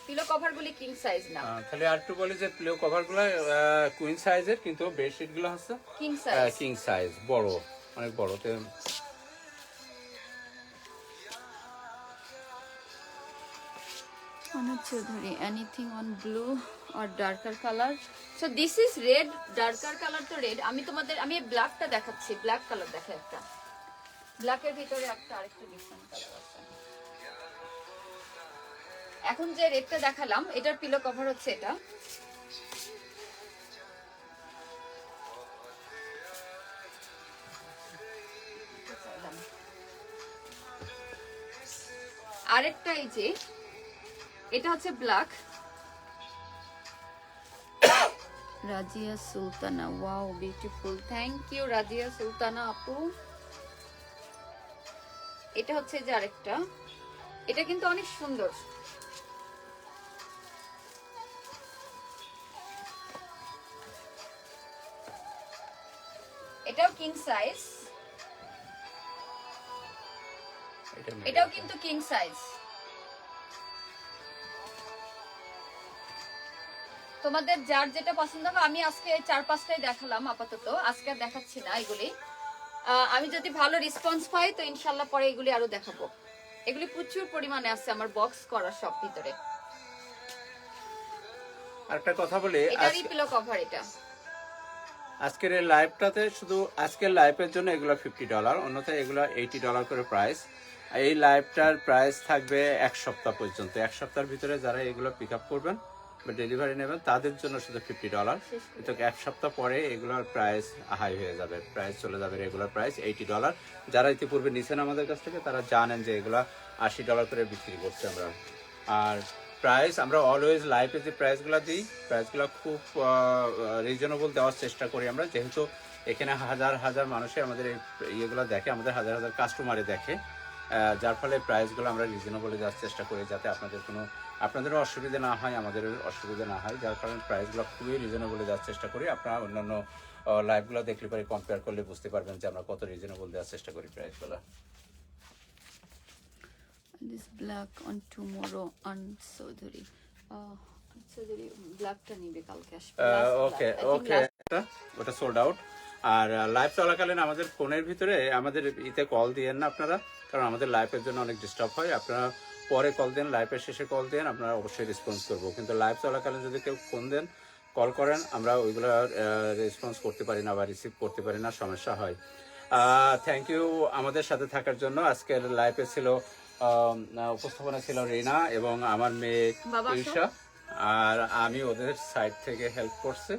B: পিলো কভার গুলি কিং সাইজ না।
C: তাহলে আর একটু বলি যে পিলো কভার গুলো কুইন সাইজের, কিন্তু বেডশিট গুলো হচ্ছে কিং সাইজ, বড়, অনেক বড়।
B: Anand Chaudhary, anything on blue or darker color? So this is red, darker color তো red। আমি ব্ল্যাকটা দেখাচ্ছি, ব্ল্যাক কালার দেখে একটা, ব্ল্যাকের ভিতরে একটা আরেকটা ডিফারেন্ট কালার আছে। এখন যে রেডটা দেখালাম, এটার পিলো কভার হচ্ছে এটা। আরেকটা এই যে এটা হচ্ছে black. Razia Sultana, wow beautiful, thank you Razia Sultana আপু। এটা হচ্ছে যে আরেকটা, এটা কিন্তু অনেক সুন্দর। এটাও কিং সাইজ, এটাও কিন্তু কিং সাইজ। তোমাদের যার যেটা পছন্দ হবে, আমি আজকে 4-5টাই দেখালাম আপাতত, আজকে আর দেখাচ্ছি না এগুলি। আমি যদি ভালো রেসপন্স পাই তো ইনশাল্লাহ পরে এগুলি আরো দেখাবো। এগুলি প্রচুর পরিমাণে আছে আমার বক্স করা সব ভিতরে।
C: আরেকটা কথা বলি,
B: এটারই পিলো কভার এটা।
C: আজকের এই লাইভটাতে শুধু আজকের লাইভের জন্য এগুলো $50, অন্যথায় এগুলো $80 করে প্রাইস। এই লাইভটার প্রাইস থাকবে 1 সপ্তাহ পর্যন্ত। 1 সপ্তাহের ভিতরে যারা এগুলো পিক আপ করবেন বা ডেলিভারি নেবেন তাদের জন্য শুধু $50। কিন্তু 1 সপ্তাহ পরে এগুলোর প্রাইস হাই হয়ে যাবে, প্রাইস চলে যাবে রেগুলার প্রাইস $80। যারা ইতিপূর্বে নিছেন আমাদের কাছ থেকে তারা জানেন যে এগুলো $80 করে বিক্রি করছি আমরা। আর প্রাইস আমরা অলওয়েজ লাইভে যে প্রাইসগুলো দিই, প্রাইসগুলো খুব রিজনেবল দেওয়ার চেষ্টা করি আমরা, যেহেতু এখানে হাজার হাজার মানুষে আমাদের এই ইয়েগুলো দেখে, আমাদের হাজার হাজার কাস্টমারে দেখে, যার ফলে প্রাইসগুলো আমরা রিজনেবলে দেওয়ার চেষ্টা করি, যাতে আপনাদেরও অসুবিধা না হয়, আমাদের অসুবিধা না হয়, যার কারণে প্রাইসগুলো খুবই রিজনেবলে দেওয়ার চেষ্টা করি। আপনারা অন্যান্য লাইভগুলো দেখলে পরে কম্পেয়ার করলে বুঝতে পারবেন যে আমরা কত রিজনেবল দেওয়ার চেষ্টা করি প্রাইসগুলো।
B: This black on tomorrow on Chaudhary. Chaudhary blackটা নিবে কালকে আসবে।
C: ওকে ওকে, ওটা সোল্ড আউট। আর লাইভ চলাকালীন আমাদের ফোনের ভিতরে আমাদের ইতে কল দিয়েন না আপনারা, কারণ আমাদের লাইভের জন্য অনেক ডিস্টার্ব হয়। আপনারা পরে কল দেন, লাইভের শেষে কল দেন, আপনারা অবশ্যই রেসপন্স করবো। কিন্তু লাইভ চলাকালীন যদি কেউ ফোন দেন, কল করেন, আমরা ওইগুলো রেসপন্স করতে পারি না বা রিসিভ করতে পারি না, সমস্যা হয়। থ্যাংক ইউ আমাদের সাথে থাকার জন্য। আজকের লাইভে ছিল উপস্থাপনা ছিল রিনা এবং আমার মেয়ে ঈশা, আর আমি ওদের সাইড থেকে হেল্প করছি।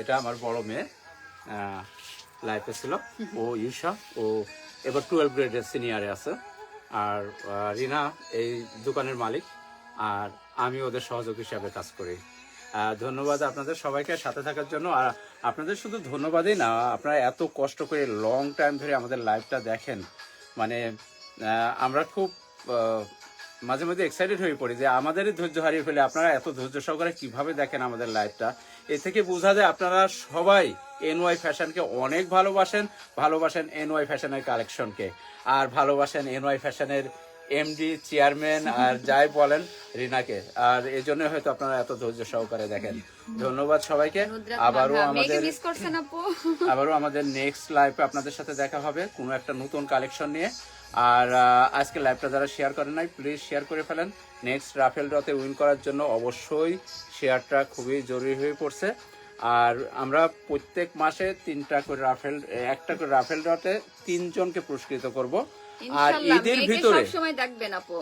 C: এটা আমার বড় মেয়ে লাইফে ছিল, ও ঈশা, ও এবার 12 গ্রেডের সিনিয়রে আছে। আর রিনা এই দোকানের মালিক, আর আমি ওদের সহযোগ হিসাবে কাজ করি। ধন্যবাদ আপনাদের সবাইকে সাথে থাকার জন্য। আর আপনাদের শুধু ধন্যবাদই না, আপনারা এত কষ্ট করে লং টাইম ধরে আমাদের লাইভটা দেখেন, মানে আমরা খুব মাঝে মাঝে এক্সাইটেড হয়ে পড়ি যে আমাদেরই ধৈর্য হারিয়ে ফেলে আপনারা এত ধৈর্য সহকারে কিভাবে দেখেন আমাদের লাইভটা। এ থেকে বোঝা যায় আপনারা সবাই এনওয়াই ফ্যাশনকে অনেক ভালোবাসেন এনওয়াই ফ্যাশনের কালেকশনকে, আর ভালোবাসেন এনওয়াই ফ্যাশনের এমডি চেয়ারম্যান আর যাই বলেন রিনাকে, আর এই জন্য হয়তো আপনারা এত ধৈর্য সহকারে দেখেন। ধন্যবাদ সবাইকে। আবারও আমাদের নেক্সট লাইভে আপনাদের সাথে দেখা হবে কোনো একটা নতুন কালেকশন নিয়ে। আর আজকে লাইভটা যারা শেয়ার করেন নাই, প্লিজ শেয়ার করে ফেলেন। নেক্সট রাফেল ড্রতে উইন করার জন্য অবশ্যই শেয়ারটা খুবই জরুরি হয়ে পড়ছে। আর আমরা প্রত্যেক মাসে একটা করে রাফেল ড্রতে 3 জনকে পুরস্কৃত করব। আর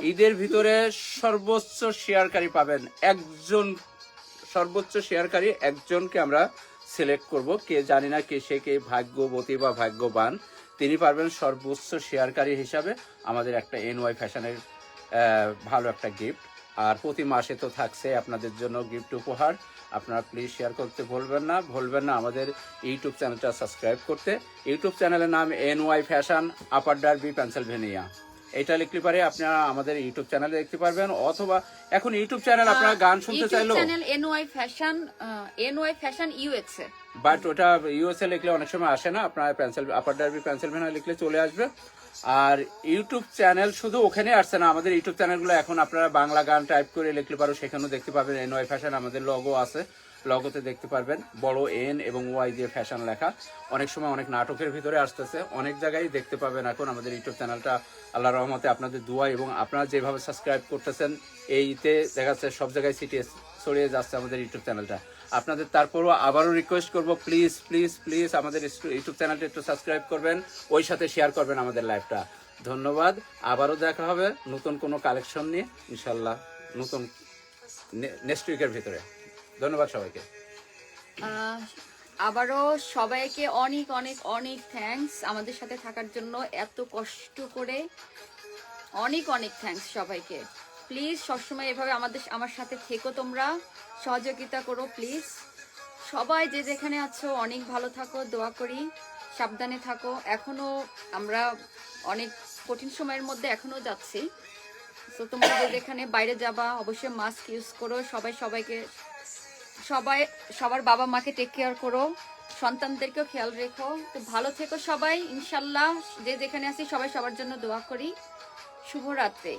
C: ঈদের ভিতরে সর্বোচ্চ শেয়ারকারী পাবেন একজন, সর্বোচ্চ শেয়ারকারী একজনকে আমরা সিলেক্ট করব। কে জানি না কে ভাগ্যবতী বা ভাগ্যবান, তিনি পারবেন সর্বোচ্চ শেয়ারকারী হিসাবে আমাদের একটা এনওয়াই ফ্যাশনের ভালো একটা গিফট। আর প্রতি মাসে তো থাকছে আপনাদের জন্য গিফট উপহার। আপনারা প্লিজ শেয়ার করতে ভুলবেন না আমাদের ইউটিউব চ্যানেলটা সাবস্ক্রাইব করতে। ইউটিউব চ্যানেলের নাম এনওয়াই ফ্যাশন আপার ডারবি পেনসিলভেনিয়া। এটা লিখলে পারে আপনারা আমাদের ইউটিউব চ্যানেলে দেখতে পারবেন, অথবা এখন ইউটিউব চ্যানেল আপনারা গান শুনতে চাইলেও
B: channel NY fashion USA,
C: but ওটা ইউএসএ লিখলে অনেক সময় আসে না, আপনার আপার ডারবি পেনসিলভেনিয়া লিখলে চলে আসবে। আর ইউটিউব চ্যানেল শুধু ওখানে আসছে না, আমাদের ইউটিউব চ্যানেলগুলো এখন আপনারা বাংলা গান টাইপ করে লিখলে পারো, সেখানেও দেখতে পাবেন এনওয়াই ফ্যাশন। আমাদের লগো আছে, লগোতে দেখতে পারবেন বড় এন এবং ওয়াই দিয়ে ফ্যাশন লেখা। অনেক সময় অনেক নাটকের ভিতরে আসতেছে, অনেক জায়গায় দেখতে পাবেন এখন আমাদের ইউটিউব চ্যানেলটা। আল্লাহর রহমতে আপনাদের দোয়া এবং আপনারা যেভাবে সাবস্ক্রাইব করতেছেন, এইতে দেখা যাচ্ছে সব জায়গায় ছড়িয়ে যাচ্ছে আমাদের ইউটিউব চ্যানেলটা। আপনাদের তারপরও আবারও রিকোয়েস্ট করব, প্লিজ প্লিজ প্লিজ আমাদের ইউটিউব চ্যানেলটা একটু সাবস্ক্রাইব করবেন, ওই সাথে শেয়ার করবেন আমাদের লাইভটা। ধন্যবাদ। আবারও দেখা হবে নতুন কোনো কালেকশন নিয়ে ইনশাল্লাহ, নতুন নেক্সট উইকের ভিতরে। ধন্যবাদ সবাইকে।
B: আবারও সবাইকে অনেক অনেক অনেক থ্যাঙ্কস আমাদের সাথে থাকার জন্য, এত কষ্ট করে অনেক অনেক থ্যাঙ্কস সবাইকে। প্লিজ সবসময় এভাবে আমার সাথে থেকো, তোমরা সহযোগিতা করো প্লিজ। সবাই যে যেখানে আছো অনেক ভালো থাকো, দোয়া করি, সাবধানে থাকো। এখনো আমরা অনেক কঠিন সময়ের মধ্যে এখনো যাচ্ছি, তো তোমরা যে যেখানে বাইরে যাবা অবশ্যই মাস্ক ইউজ করো। সবার বাবা মাকে টেক কেয়ার করো, সন্তানদেরকেও খেয়াল রেখো। তো ভালো থেকো সবাই ইনশাল্লাহ। যে যেখানে আছি সবাই সবার জন্য দোয়া করি। শুভরাত্রি।